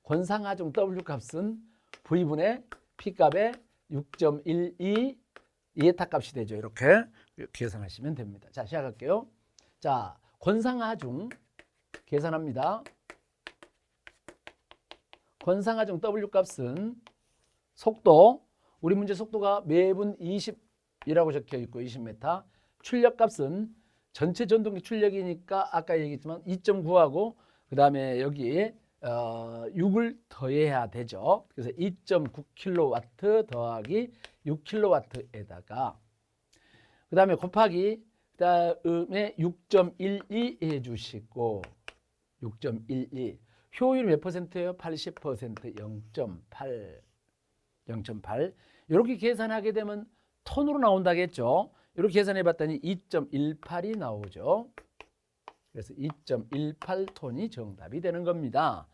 권상하중 W 값은 V분의 P 값의 6.12 이에타 값이 되죠. 이렇게 계산하시면 됩니다. 자, 시작할게요. 자, 권상하중 계산합니다. 권상하중 W 값은 속도, 우리 문제 속도가 매분 20이라고 적혀 있고 20m. 출력 값은 전체 전동기 출력이니까 아까 얘기했지만 2.9하고 그 다음에 여기에 6을 더해야 되죠. 그래서 2.9kW 더하기 6kW에다가 그 다음에 곱하기 그 다음에 6.12 해주시고 6.12 효율 몇 퍼센트예요? 80% 0.8 이렇게 계산하게 되면 톤으로 나온다겠죠. 이렇게 계산해 봤더니 2.18이 나오죠. 그래서 2.18톤이 정답이 되는 겁니다.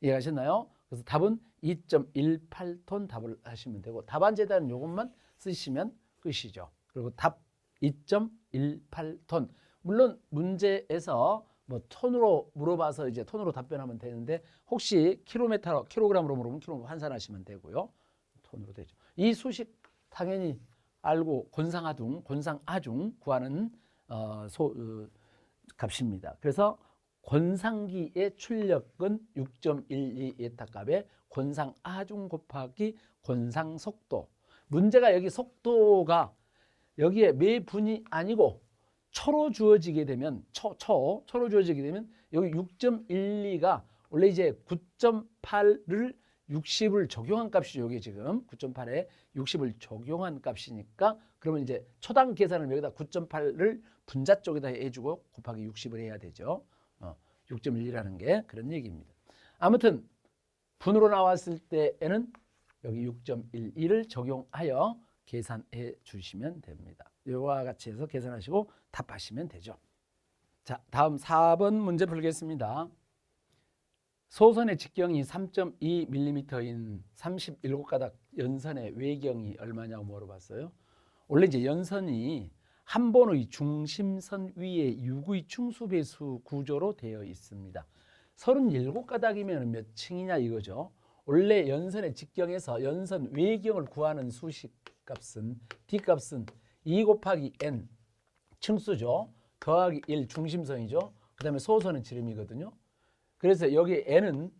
이해하셨나요? 그래서 답은 2.18톤 답을 하시면 되고 답안지에다는 이것만 쓰시면 끝이죠. 그리고 답 2.18톤. 물론 문제에서 뭐 톤으로 물어봐서 이제 톤으로 답변하면 되는데 혹시 킬로그램으로 물으면 킬로 환산하시면 되고요. 톤으로 되죠. 이 수식 당연히 알고 권상하중 구하는 값입니다. 그래서 권상기의 출력은 6.12 예타 값에 권상하중 곱하기 권상속도. 문제가 여기 속도가 여기에 매분이 아니고 초로 주어지게 되면 초로 주어지게 되면 여기 6.12가 원래 이제 9.8을 60을 적용한 값이죠. 여기 지금 9.8에 60을 적용한 값이니까 그러면 이제 초당 계산을 여기다 9.8을 분자 쪽에다 해주고 곱하기 60을 해야 되죠. 6.12라는 게 그런 얘기입니다. 아무튼 분으로 나왔을 때에는 여기 6.12를 적용하여 계산해 주시면 됩니다. 이와 같이 해서 계산하시고 답하시면 되죠. 자, 다음 4번 문제 풀겠습니다. 소선의 직경이 3.2mm인 37가닥 연선의 외경이 얼마냐고 물어봤어요. 원래 이제 연선이 한 번의 중심선 위에 6의 충수배수 구조로 되어 있습니다. 37가닥이면 몇 층이냐 이거죠. 원래 연선의 직경에서 연선 외경을 구하는 수식값은 D값은 2 곱하기 n 층수죠. 더하기 1 중심선이죠. 그 다음에 소선은 지름이거든요. 그래서 여기 n은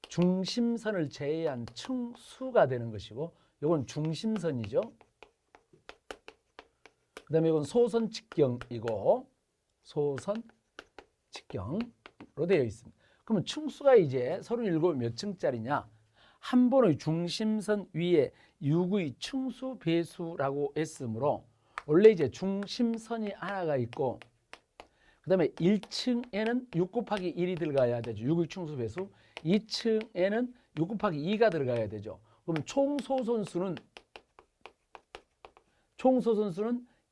중심선을 제외한 층수가 되는 것이고 이건 중심선이죠. 그 다음에 이건 소선 직경이고 소선 직경으로 되어 있습니다. 그러면 층수가 이제 37몇 층짜리냐? 한 번의 중심선 위에 6의 층수 배수라고 했으므로 원래 이제 중심선이 하나가 있고 그 다음에 1층에는 6 곱하기 1이 들어가야 되죠. 6의 층수 배수. 2층에는 6 곱하기 2가 들어가야 되죠. 그럼 총 소선수는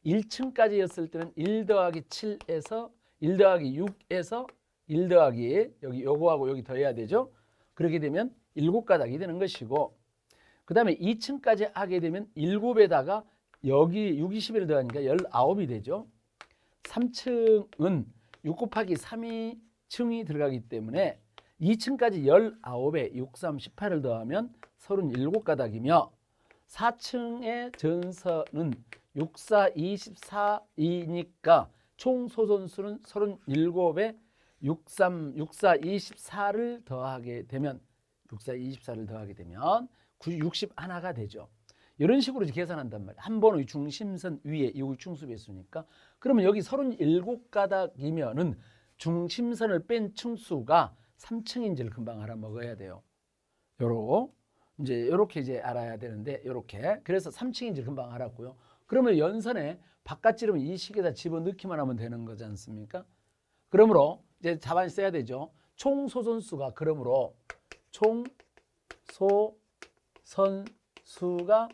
1층까지였을 때는 1 더하기 7에서 1 더하기 6에서 1 더하기 여기 요거하고 여기 더해야 되죠. 그렇게 되면 7가닥이 되는 것이고 그 다음에 2층까지 하게 되면 7에다가 여기 6, 21을 더하니까 19이 되죠. 3층은 6 곱하기 3이 층이 들어가기 때문에 2층까지 19에 6, 3, 18을 더하면 37가닥이며 4층의 전선은 6, 4, 24이니까 총 소선수는 37에 6, 3, 6, 4, 24를 더하게 되면 6, 4, 24를 더하게 되면 61가 되죠. 이런 식으로 계산한단 말이에요. 한 번의 중심선 위에 6의 층수배수니까 그러면 여기 37가닥이면은 중심선을 뺀 층수가 3층인지를 금방 알아먹어야 돼요. 요렇게 이제 알아야 되는데 요렇게 그래서 3층인지 금방 알았고요. 그러면 연선에 바깥지름을 이 식에다 집어넣기만 하면 되는 거지 않습니까? 그러므로 이제 답안을 써야 되죠. 총 소선수가 그러므로 총 소선수가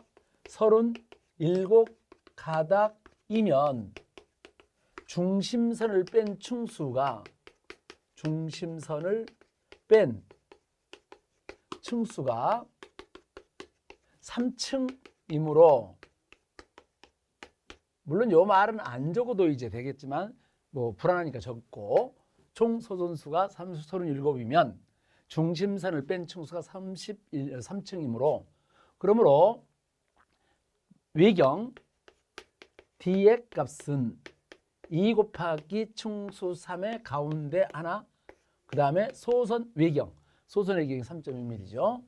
37가닥이면 중심선을 뺀 층수가 3층이므로 물론 요 말은 안 적어도 이제 되겠지만 뭐 불안하니까 적고 총 소선수가 37이면 중심선을 뺀 층수가 3층이므로 그러므로 외경 D의 값은 2 곱하기 층수 3의 가운데 하나 그 다음에 소선 외경 소선 외경이 3.2mm죠.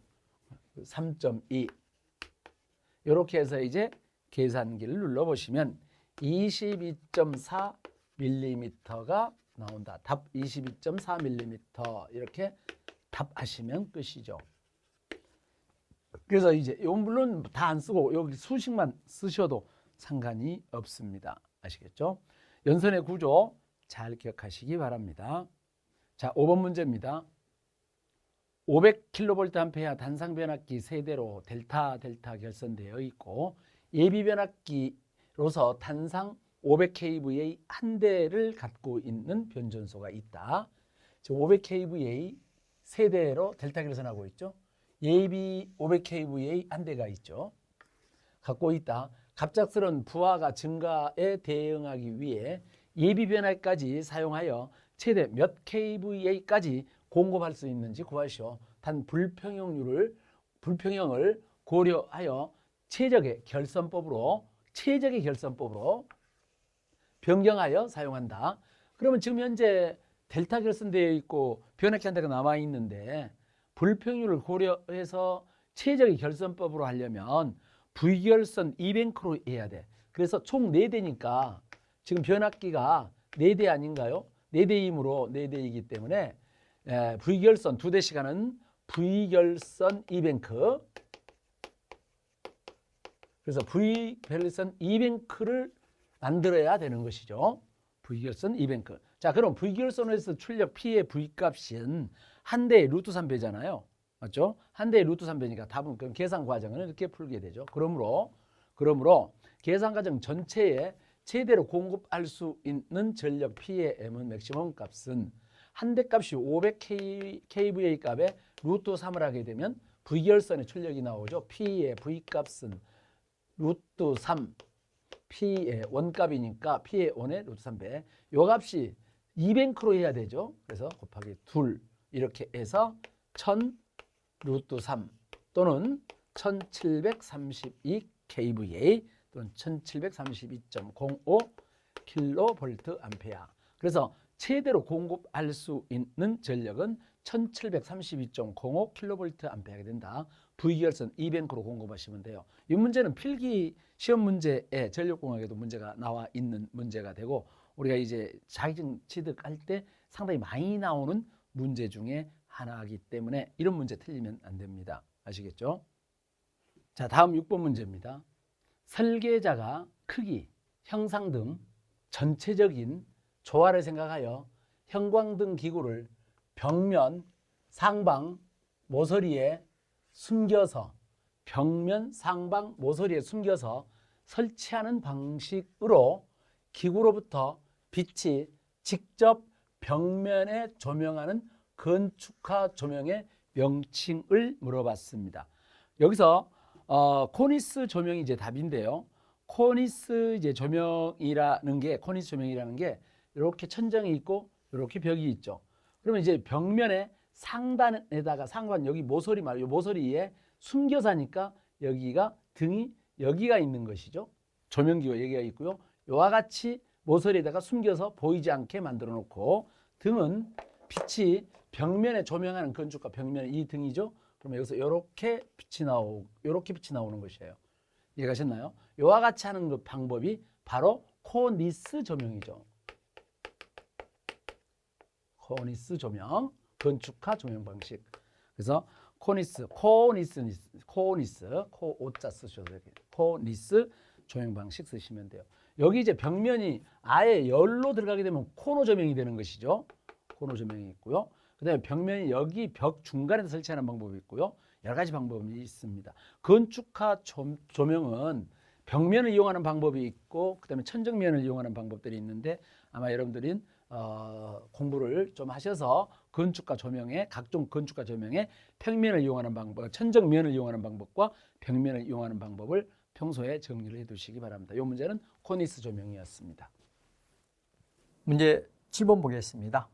3.2 이렇게 해서 이제 계산기를 눌러보시면 22.4mm가 나온다. 답 22.4mm 이렇게 답하시면 끝이죠. 그래서 이제 물론 다 안 쓰고 여기 수식만 쓰셔도 상관이 없습니다. 아시겠죠? 연선의 구조 잘 기억하시기 바랍니다. 자, 5번 문제입니다. 500kVA 단상 변압기 세대로 델타 결선되어 있고 예비 변압기로서 단상 500kVA 한 대를 갖고 있는 변전소가 있다. 500kVA 세대로 델타 결선하고 있죠. 예비 500kVA 한 대가 있죠. 갖고 있다. 갑작스러운 부하가 증가에 대응하기 위해 예비 변압까지 사용하여 최대 몇 kVA까지 공급할 수 있는지 구하시오. 단 불평형을 고려하여 최적의 결선법으로 변경하여 사용한다. 그러면 지금 현재 델타 결선되어 있고 변압기 한 대가 남아 있는데 불평률을 고려해서 최적의 결선법으로 하려면 V결선 2뱅크로 해야 돼. 그래서 총 4대니까 지금 변압기가 4대 아닌가요? 4대이므로 4대이기 때문에 V결선 2대씩 하는 V결선 2뱅크 그래서 V결선 2뱅크를 만들어야 되는 것이죠. V결선 2뱅크. 자, 그럼 V결선에서 출력 P의 V값은 한 대의 루트 3배잖아요. 맞죠? 한 대의 루트 3배니까 답은 그럼 계산 과정은 이렇게 풀게 되죠. 그러므로 계산 과정 전체에 최대로 공급할 수 있는 전력 P의 M은 맥시멈 값은 한 대 값이 500kVA 값에 루트 3을 하게 되면 V결선의 출력이 나오죠. P의 V값은 루트 3 P의 원값이니까 P의 원의 루트 3배. 요 값이 2뱅크로 해야 되죠. 그래서 곱하기 2 이렇게 해서 1000 루트 3 또는 1732 kVA 또는 1732.05 kVA. 그래서 최대로 공급할 수 있는 전력은 1732.05 kVA가 된다. V결선 2뱅크로 공급하시면 돼요. 이 문제는 필기 시험 문제에 전력공학에도 문제가 나와 있는 문제가 되고 우리가 이제 자격증 취득할 때 상당히 많이 나오는 문제 중에 하나이기 때문에 이런 문제 틀리면 안 됩니다. 아시겠죠? 자, 다음 6번 문제입니다. 설계자가 크기, 형상 등 전체적인 조화를 생각하여 형광등 기구를 벽면, 상방, 모서리에 숨겨서 설치하는 방식으로 기구로부터 빛이 직접 벽면에 조명하는 건축화 조명의 명칭을 물어봤습니다. 여기서 코니스 조명이 이제 답인데요. 코니스 조명이라는 게 이렇게 천정이 있고 이렇게 벽이 있죠. 그러면 이제 벽면에 상단에다가 여기 모서리 말이에요. 모서리에 숨겨서 하니까 여기가 등이 여기가 있는 것이죠. 조명기가 여기가 있고요. 이와 같이 모서리에다가 숨겨서 보이지 않게 만들어 놓고 등은 빛이 벽면에 조명하는 건축과 벽면에 이 등이죠. 그러면 여기서 이렇게 빛이 나오는 것이에요. 이해가셨나요? 이와 같이 하는 그 방법이 바로 코니스 조명이죠. 코니스 조명, 건축화 조명 방식. 그래서 코니스 조명 방식 쓰시면 돼요. 여기 이제 벽면이 아예 열로 들어가게 되면 코너 조명이 되는 것이죠. 코너 조명이 있고요. 그다음에 벽면이 여기 벽 중간에 설치하는 방법이 있고요. 여러 가지 방법이 있습니다. 건축화 조명은 벽면을 이용하는 방법이 있고 그다음에 천정면을 이용하는 방법들이 있는데 아마 여러분들이 공부를 좀 하셔서 각종 건축가 조명의 평면을 이용하는 방법, 천정면을 이용하는 방법과 벽면을 이용하는 방법을 평소에 정리를 해두시기 바랍니다. 이 문제는 코니스 조명이었습니다. 문제 7번 보겠습니다.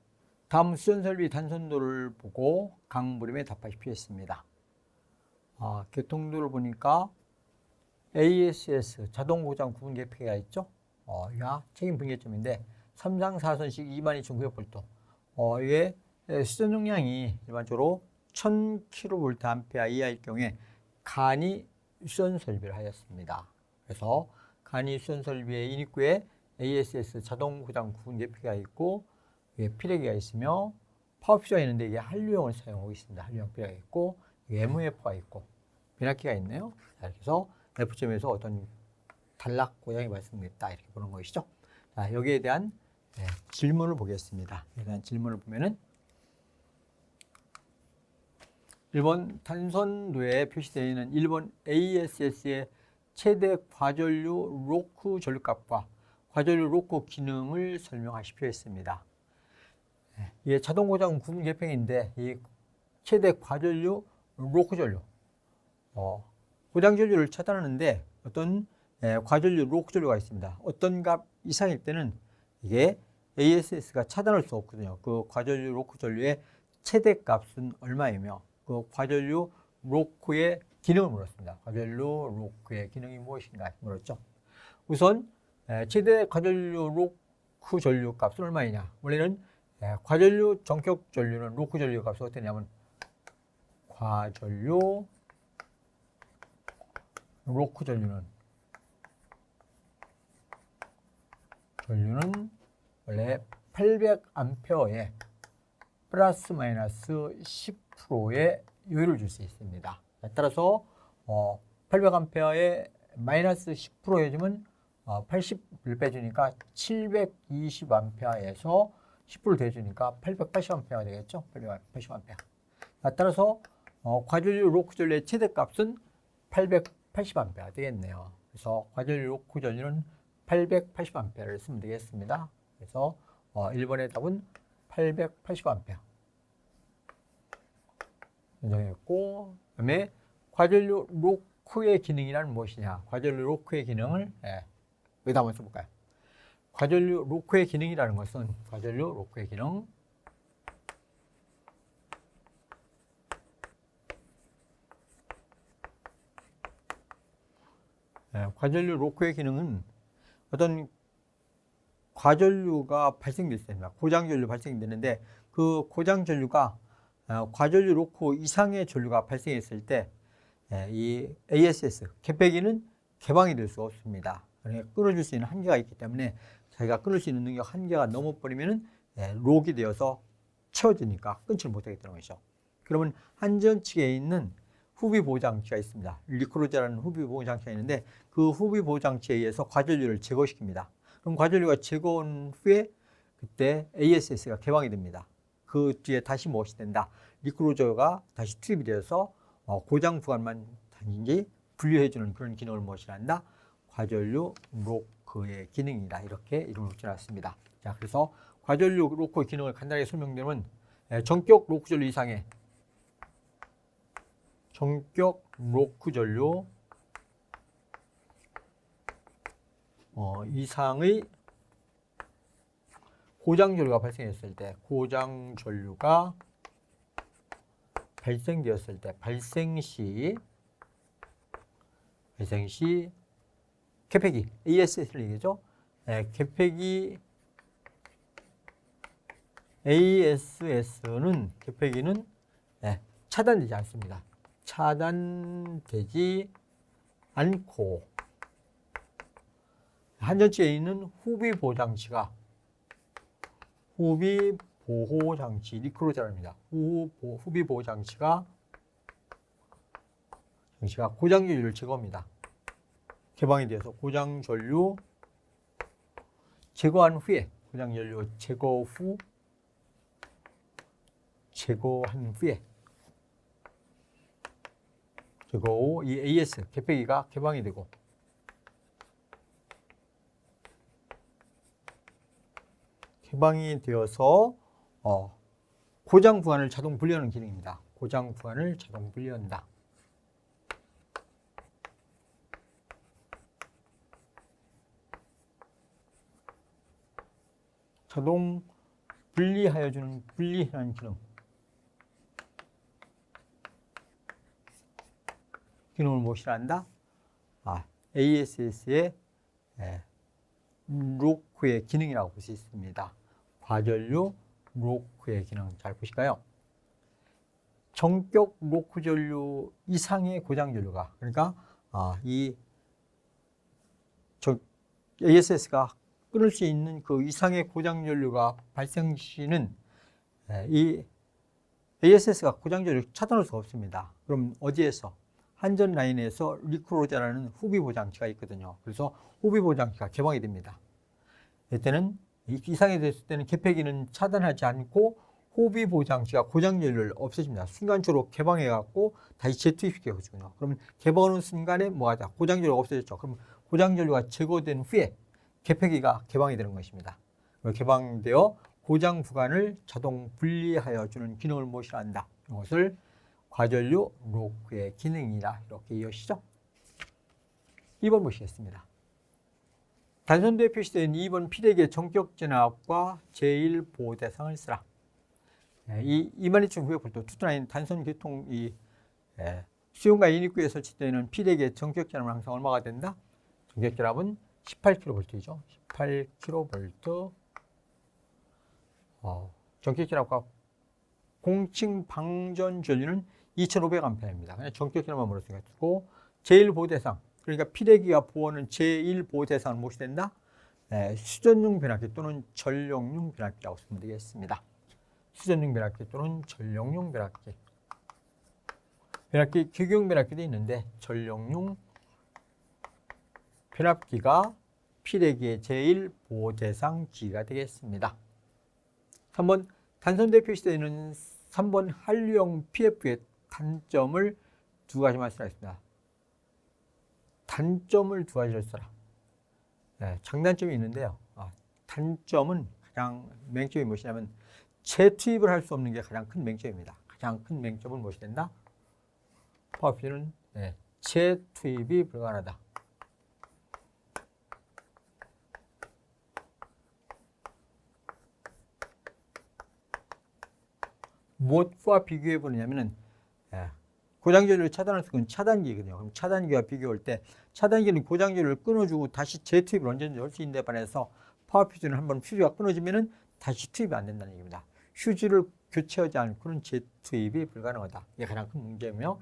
다음 수전 설비 단선도를 보고 각 물음에 답하십시오 했습니다. 교통도를 보니까 ASS 자동 고장 구분 계획표가 있죠. 이가 책임 분계점인데 3상 4선씩 22,900V. 이게 수전 용량이 일반적으로 1000kVA 이하일 경우에 간이 수전 설비를 하였습니다. 그래서 간이 수전 설비의 인입구에 ASS 자동 고장 구분 계획표가 있고 위에 피레기가 있으며 파워퓨저가 있는데 이게 한류용을 사용하고 있습니다. 한류용 피레기가 있고 MF가 있고 변압기가 있네요. 자, 이렇게 해서 F점에서 어떤 단락 고장이 발생됐다 이렇게 보는 것이죠. 자, 여기에 대한 질문을 보겠습니다. 여기에 대한 질문을 보면은 1번 단선도에 표시되어 있는 1번 ASS의 최대 과전류 로크 전류값과 과전류 로크 기능을 설명하십시오 했습니다. 이게 자동 고장 구분 계획표인데 이 최대 과전류 로크 전류 고장 전류를 차단하는데 어떤 과전류 로크 전류가 있습니다. 어떤 값 이상일 때는 이게 ASS가 차단할 수 없거든요. 그 과전류 로크 전류의 최대 값은 얼마이며 그 과전류 로크의 기능을 물었습니다. 과전류 로크의 기능이 무엇인가 물었죠. 우선 최대 과전류 로크 전류 값은 얼마이냐. 원래는 과전류 전격 전류는 로크 전류 값이 어떻게 되냐면 과전류 로크 전류는 원래 800A에 플러스 마이너스 10%의 요율을 줄 수 있습니다. 따라서 800A에 마이너스 10% 해주면 80을 빼주니까 720A에서 10%를 대주니까 880A가 되겠죠. 880A. 따라서 과전류 로크 전류의 최대값은 880A 되겠네요. 그래서 과전류 로크 전류는 880A를 쓰면 되겠습니다. 그래서 1번의 답은 880A 인정했고, 그다음에 과전류 로크의 기능이란 무엇이냐? 과전류 로크의 기능을 여기다 한번 써볼까요? 과전류 로크의 기능이라는 것은 과전류 로크의 기능 과전류 로크의 기능은 어떤 과전류가 발생됐습니다. 고장전류 발생이 되는데 그 고장전류가 과전류 로크 이상의 전류가 발생했을 때 이 ASS 개폐기는 개방이 될 수 없습니다. 그러니까 끊어줄 수 있는 한계가 있기 때문에 자기가 끊을 수 있는 능력 한계가 넘어버리면 록이 되어서 채워지니까 끊지를 못하게 되는 것이죠. 그러면 한전 측에 있는 후비 보호장치가 있습니다. 리크루저라는 후비 보호장치가 있는데 그 후비 보호장치에 의해서 과전류를 제거시킵니다. 그럼 과전류가 제거한 후에 그때 ASS가 개방이 됩니다. 그 뒤에 다시 무엇이 된다? 리크루저가 다시 투입이 되어서 고장 구간만 단지 분리해주는 그런 기능을 무엇이라 한다? 과전류 로크의 기능이다. 이렇게 이름을 붙여놨습니다. 자, 그래서 과전류 로크의 기능을 간단하게 설명드리면 전격 로크 전류 이상의 전격 로크 전류 이상의 고장 전류가 발생했을 때, 고장 전류가 발생되었을 때, 발생 시 개폐기, ASS를 얘기하죠. 개폐기 ASS는 개폐기는 차단되지 않습니다. 차단되지 않고 한전지에 있는 후비 보호장치가 후비 보호장치 리크루저입니다. 후비 보호장치가 고장 전류를 제거합니다. 개방이 되어서 고장 전류 제거한 후에 고장 전류 제거한 후에 제거 후 이 AS 개폐기가 개방이 되고 개방이 되어서 고장 구간을 자동 분리하는 기능입니다. 고장 구간을 자동 분리한다. 자동 분리하여주는 분리하는 기능. 기능을 무엇이라 한다? ASS의 로크의 기능이라고 볼 수 있습니다. 과전류 로크의 기능 잘 보실까요? 전격 로크 전류 이상의 고장 전류가 그러니까 ASS가 끊을 수 있는 그 이상의 고장 전류가 발생 시는 이 ASS가 고장 전류를 차단할 수가 없습니다. 그럼 어디에서? 한전 라인에서 리크루저라는 후비 보장치가 있거든요. 그래서 후비 보장치가 개방이 됩니다. 이때는 이상이 됐을 때는 개폐기는 차단하지 않고 후비 보장치가 고장 전류를 없애줍니다. 순간적으로 개방해 갖고 다시 재투입시켜 주거든요. 그러면 개방하는 순간에 뭐하다? 고장 전류가 없어졌죠. 그럼 고장 전류가 제거된 후에 개폐기가 개방이 되는 것입니다. 개방되어 고장 구간을 자동 분리하여 주는 기능을 무엇이라 한다? 이것을 과전류 로크의 기능이다. 이렇게 이해하시죠? 2번 보시겠습니다. 단선도에 표시된 2번 피대기의 전격 진압과 제1 보호 대상을 쓰라. 이 212,000 900V 투트라인 단선 교통 수용과 인입구에 설치되는 피대기의 전격 진압은 항상 얼마가 된다? 전격 진압은 18kV이죠. 18kV. 전격 진압과 공칭 방전 전류는 2500A입니다. 그냥 전격 진압만 물었으니까 쓰고 제1 보호 대상. 그러니까 피대기가 보호하는 제1 보호 대상은 무엇이 된다? 수전용 변압기 또는 전력용 변압기라고 쓰면 되겠습니다. 수전용 변압기 또는 전력용 변압기. 변압기, 기교용 변압기도 있는데 전력용 변압기가 피대기의 제1 보호 대상 기가 되겠습니다. 3번 단선도에 표시되는 3번 한류형 PF의 단점을 두 가지만 쓰라했습니다. 단점을 두 가지를 써라. 장단점이 있는데요. 단점은 가장 맹점이 무엇이냐면 재투입을 할 수 없는 게 가장 큰 맹점입니다. 가장 큰 맹점은 무엇이 된다? 파워피는 재투입이 불가능하다. 무엇과 비교해 보느냐면은 고장 전류를 차단할 수 있는 차단기거든요. 그럼 차단기와 비교할 때 차단기는 고장 전류를 끊어주고 다시 재투입을 언제든지 할 수 있는 데 반해서 파워퓨즈는 한번 퓨즈가 끊어지면은 다시 투입이 안 된다는 얘기입니다. 휴지를 교체하지 않고는 재투입이 불가능하다. 이게 가장 큰 문제이며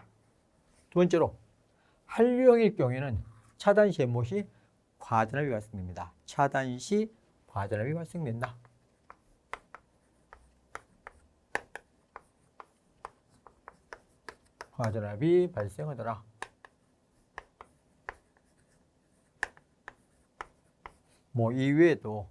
두 번째로 한류형일 경우에는 차단 시에 무엇이 과전압이 발생됩니다. 차단 시 과전압이 발생된다. 과전압이 발생하더라. 뭐 이외에도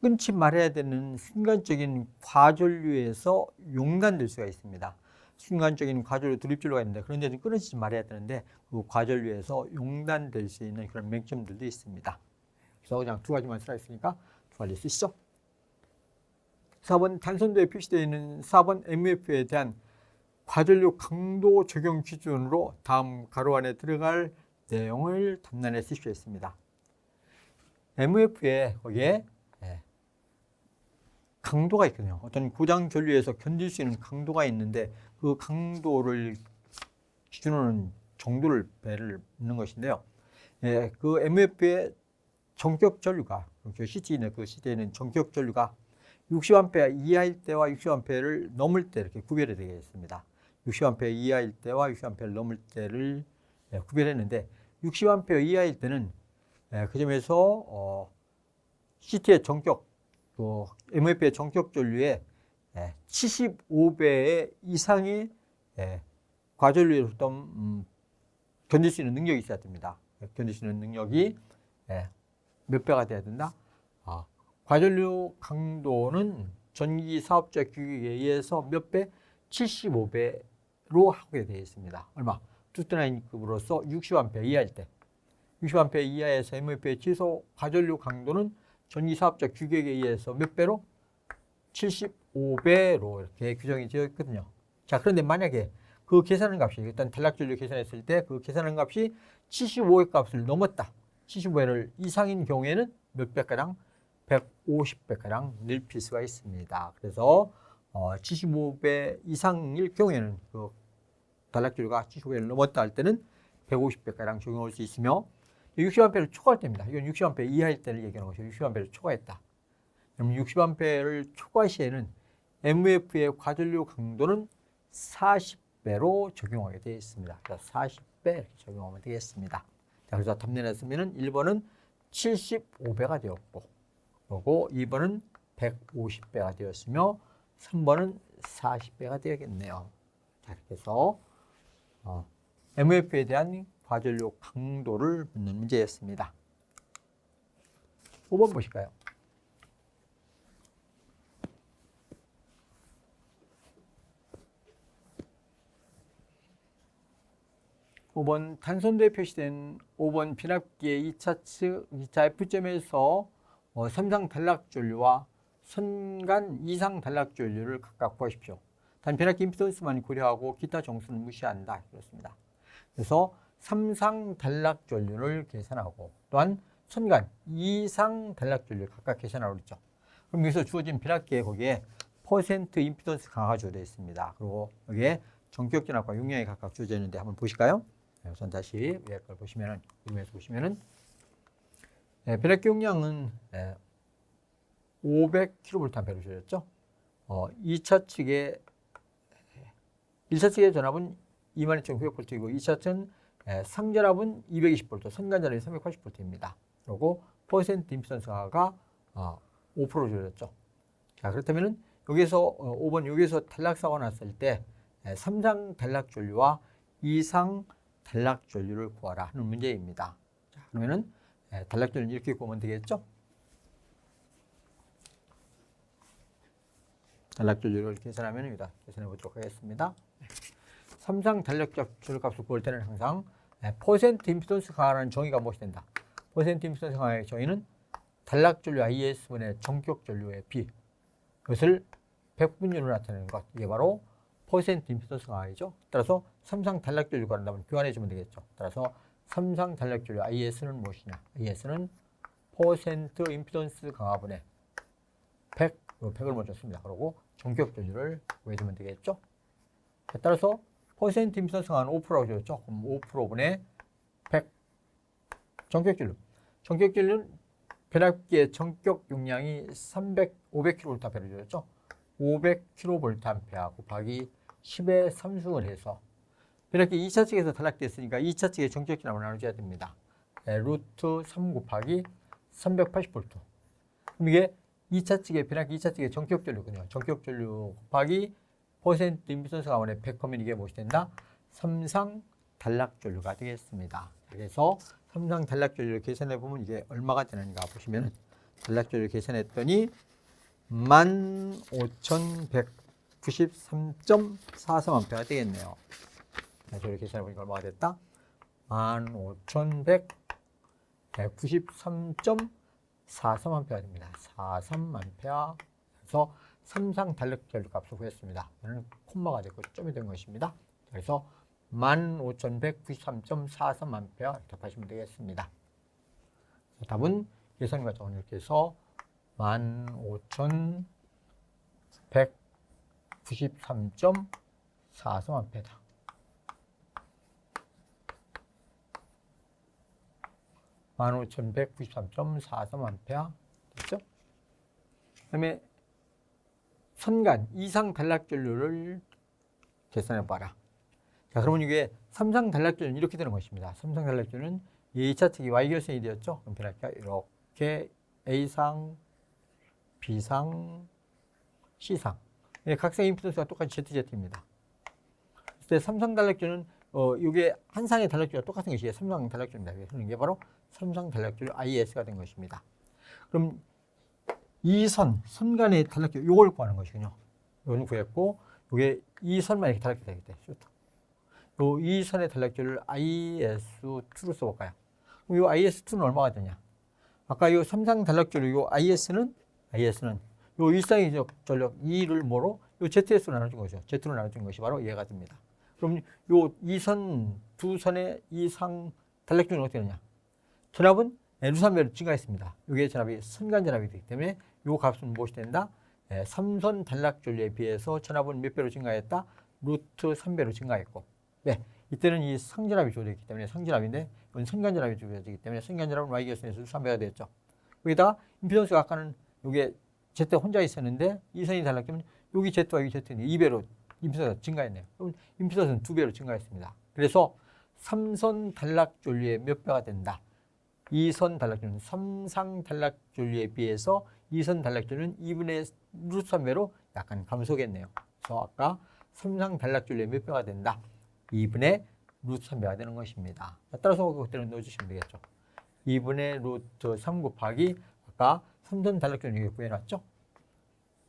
끊지 말아야 되는 순간적인 과전류에서 용단될 수가 있습니다. 순간적인 과전류 드립전류가 있는데 그런 데는 끊어지지 말아야 되는데 그 과전류에서 용단될 수 있는 그런 맹점들도 있습니다. 그래서 그냥 두 가지만 쓰라 했으니까 두 가지 쓰시죠. 4번 단선도에 표시되어 있는 4번 MUF에 대한 과전류 강도 적용 기준으로 다음 가로 안에 들어갈 내용을 탐란해 쓰십시오 했습니다. MUF에 거기에 강도가 있거든요. 어떤 고장 전류에서 견딜 수 있는 강도가 있는데 그 강도를 기준으로는 정도를 배를 넣는 것인데요. 그 MUF의 전격 전류가 CT는 그 CT에는 전격 전류가 60A 이하일 때와 60A를 넘을 때 이렇게 구별이 되겠습니다. 60A 이하일 때와 60A를 넘을 때를 구별했는데 60A 이하일 때는 그 점에서 CT의 전격, 그 MUF의 전격 전류의 75배 이상의 과전류로부터 견딜 수 있는 능력이 있어야 됩니다. 견딜 수 있는 능력이 몇 배가 돼야 된다? 과전류 강도는 전기 사업자 규격에 의해서 몇 배? 75배로 하게 되어 있습니다. 얼마? 투트나인급으로서 60A 이하일 때. 60A 이하에서 MUF의 지속 과전류 강도는 전기 사업자 규격에 의해서 몇 배로? 75배로 이렇게 규정이 되어 있거든요. 자, 그런데 만약에 그 계산하는 값이 일단 단락전류 계산했을 때 그 계산하는 값이 75의 값을 넘었다. 75배를 이상인 경우에는 몇 배가량? 150배가량 넓힐 수가 있습니다. 그래서 75배 이상일 경우에는 그 단락전류가 75배를 넘었다 할 때는 150배가량 적용할 수 있으며 60A를 초과할 때입니다. 이건 60A 이하일 때를 얘기하는 것이죠. 60A를 초과했다. 그럼 60A를 초과 시에는 MUF의 과전류 강도는 40배로 적용하게 되어 있습니다. 그래서 40배 적용하면 되겠습니다. 자, 그래서 답변에 쓰면은 1번은 75배가 되었고, 그리고 2번은 150배가 되었으며, 3번은 40배가 되겠네요. 자, 이렇게 해서 MUF에 대한 과전류 강도를 묻는 문제였습니다. 5번 보실까요? 5번 단선도에 표시된 5번 비납기의 2차 측, 2차 F점에서 선상 단락전류와 선간 이상 단락전류를 각각 구하십시오. 단 비납기 임피던스만 고려하고 기타 정수는 무시한다. 그렇습니다. 그래서 삼상 단락전류를 계산하고 또한 선간 이상 단락전류를 각각 계산하고 있죠. 그럼 여기서 주어진 비납기에 거기에 퍼센트 임피던스 강화가 주어져 있습니다. 그리고 여기에 전격전압과 용량이 각각 주어져 있는데 한번 보실까요? 우선 다시 위에 걸 보시면은, 그림에서 보시면은, 변압기 용량은 500kVA로 주어졌죠. 1차 측의 전압은 22,900V이고, 2차 측은 상전압은 220V, 선간전압이 380V입니다. 그리고 퍼센트 임피던스가 5% 주어졌죠. 자, 그렇다면은 여기서 5번 여기서 단락사고가 났을 때 3상 단락전류와 2상 단락전류를 구하라 하는 문제입니다. 자, 그러면은 단락전류는 이렇게 구하면 되겠죠? 단락전류를 계산하면 여기다 계산해 보도록 하겠습니다. 3상 단락전류 값을 구할 때는 항상 퍼센트 임피던스 강화라는 정의가 무엇이 된다? 퍼센트 임피던스 강화의 정의는 단락전류 IS분의 전격전류의 B, 그것을 100분율로 나타내는 것, 이게 바로 퍼센트 임피던스 강화이죠. 따라서 삼상 단락전류 구한다면 교환해 주면 되겠죠. 따라서 삼상 단락전류 IS는 무엇이냐? IS는 퍼센트 임피던스 강화분의 100을 먼저 씁니다. 그리고 전격전류를 구해주면 되겠죠. 따라서 퍼센트 임피던스 강화는 5%라고 주었죠. 그럼 5%분의 100 전격전류. 전격전류는 변압기의 전격 용량이 500kVA를 주었죠. 500kVA 곱하기 10의 3승을 해서 변압기 2차 측에서 단락됐으니까 2차 측의 전격전압을 나눠줘야 됩니다. 루트 3 곱하기 380V. 그럼 이게 2차 측의 변압기 2차 측의 전격전류군요. 전격전류 곱하기 퍼센트 임피던스 가운데 100%면 이게 무엇이 된다? 삼상 단락전류가 되겠습니다. 그래서 삼상 단락전류를 계산해 보면 이게 얼마가 되는가 보시면 단락전류 계산했더니 15,193.43A가 되겠네요. 저를 계산해 보니까 얼마가 됐다? 15,193.43A가 됩니다. 43A. 그래서 삼상 단락전류 값을 구했습니다. 이는 콤마가 됐고 점이 된 것입니다. 그래서 15,193.43A 답하시면 되겠습니다. 답은 계산과 정원 이렇게 해서 15,193.43A다. 15,193.43A 됐죠? 그다음에 선간 이상 단락전류를 계산해 봐라. 자, 그러면 이게 삼상 단락전류는 이렇게 되는 것입니다. 삼상 단락전류는 2차 측이 Y결선이 되었죠. 그럼 변할까 이렇게 A상, B상, C상. 각상의 임피던스가 똑같이 ZZ입니다. 그때 삼상 단락전류는 이게 한 상의 단락전류가 똑같은 것이 삼상 단락전류입니다. 그래서 이게 바로 삼상 단락전류 IS가 된 것입니다. 그럼 이 선간의 단락전류 요걸 구하는 것이군요. 요걸 구했고 이게 이 선만 이렇게 단락이 되겠대. 요 이 선의 단락전류를 IS2로 써볼까요? 그럼 요 IS2는 얼마가 되냐? 아까 요 삼상 단락전류 요 IS는 요 일상의 전력 2를 뭐로? 요 ZS로 나눠준 거죠. Z로 나눠준 것이 바로 얘가 됩니다. 그럼 요 이 선, 두 선의 이상 단락전류는 어떻게 되냐? 전압은 루산배로 증가했습니다. 이게 전압이 선간 전압이 되기 때문에 요 값은 무엇이 된다? 3선 단락전류에 비해서 전압은 몇 배로 증가했다? 루트 3배로 증가했고, 네, 이때는 이 상전압이 조절했기 때문에 상전압인데 이건 선간전압이 조절되기 때문에 선간전압은 Y결선에서 3배가 되었죠. 거기다가 임피던스가 아까는 요게 Z 혼자 있었는데 이 선이 단락되면 여기 Z와 여기 Z인데 2배로 임피던스가 증가했네요. 그럼 임피던스는 2배로 증가했습니다. 그래서 3선 단락전류의 몇 배가 된다? 2선 단락전류는 삼상 단락전류에 비해서 2선 단락전류는 2분의 루트 3배로 약간 감소겠네요. 그래서 아까 삼상 단락전류의 몇 배가 된다? 2분의 루트 3배가 되는 것입니다. 따라서 그때는 넣어주시면 되겠죠. 2분의 루트 3 곱하기 아까 3선 단락전류 구해놨죠?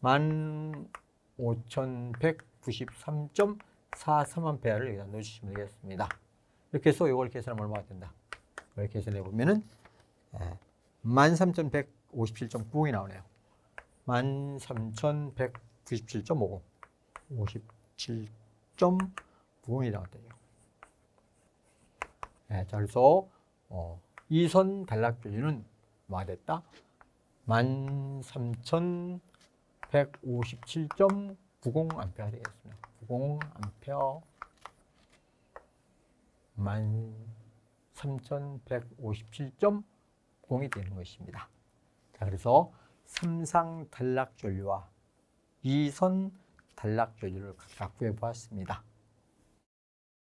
15,193.43A를 여기다 넣어주시면 되겠습니다. 이렇게 해서 이걸 계산하면 얼마가 된다? 이걸 계산해 보면은 13,157.90이 나오네요. 13,197.50, 57.90이 나왔대요. 자, 그래서 이선 단락전류는 뭐가 됐다? 13,157.90A가 되겠습니다. 90A 13,157.0이 되는 것입니다. 자, 그래서 삼상 단락전류와 이선 단락전류를 각각 구해 보았습니다.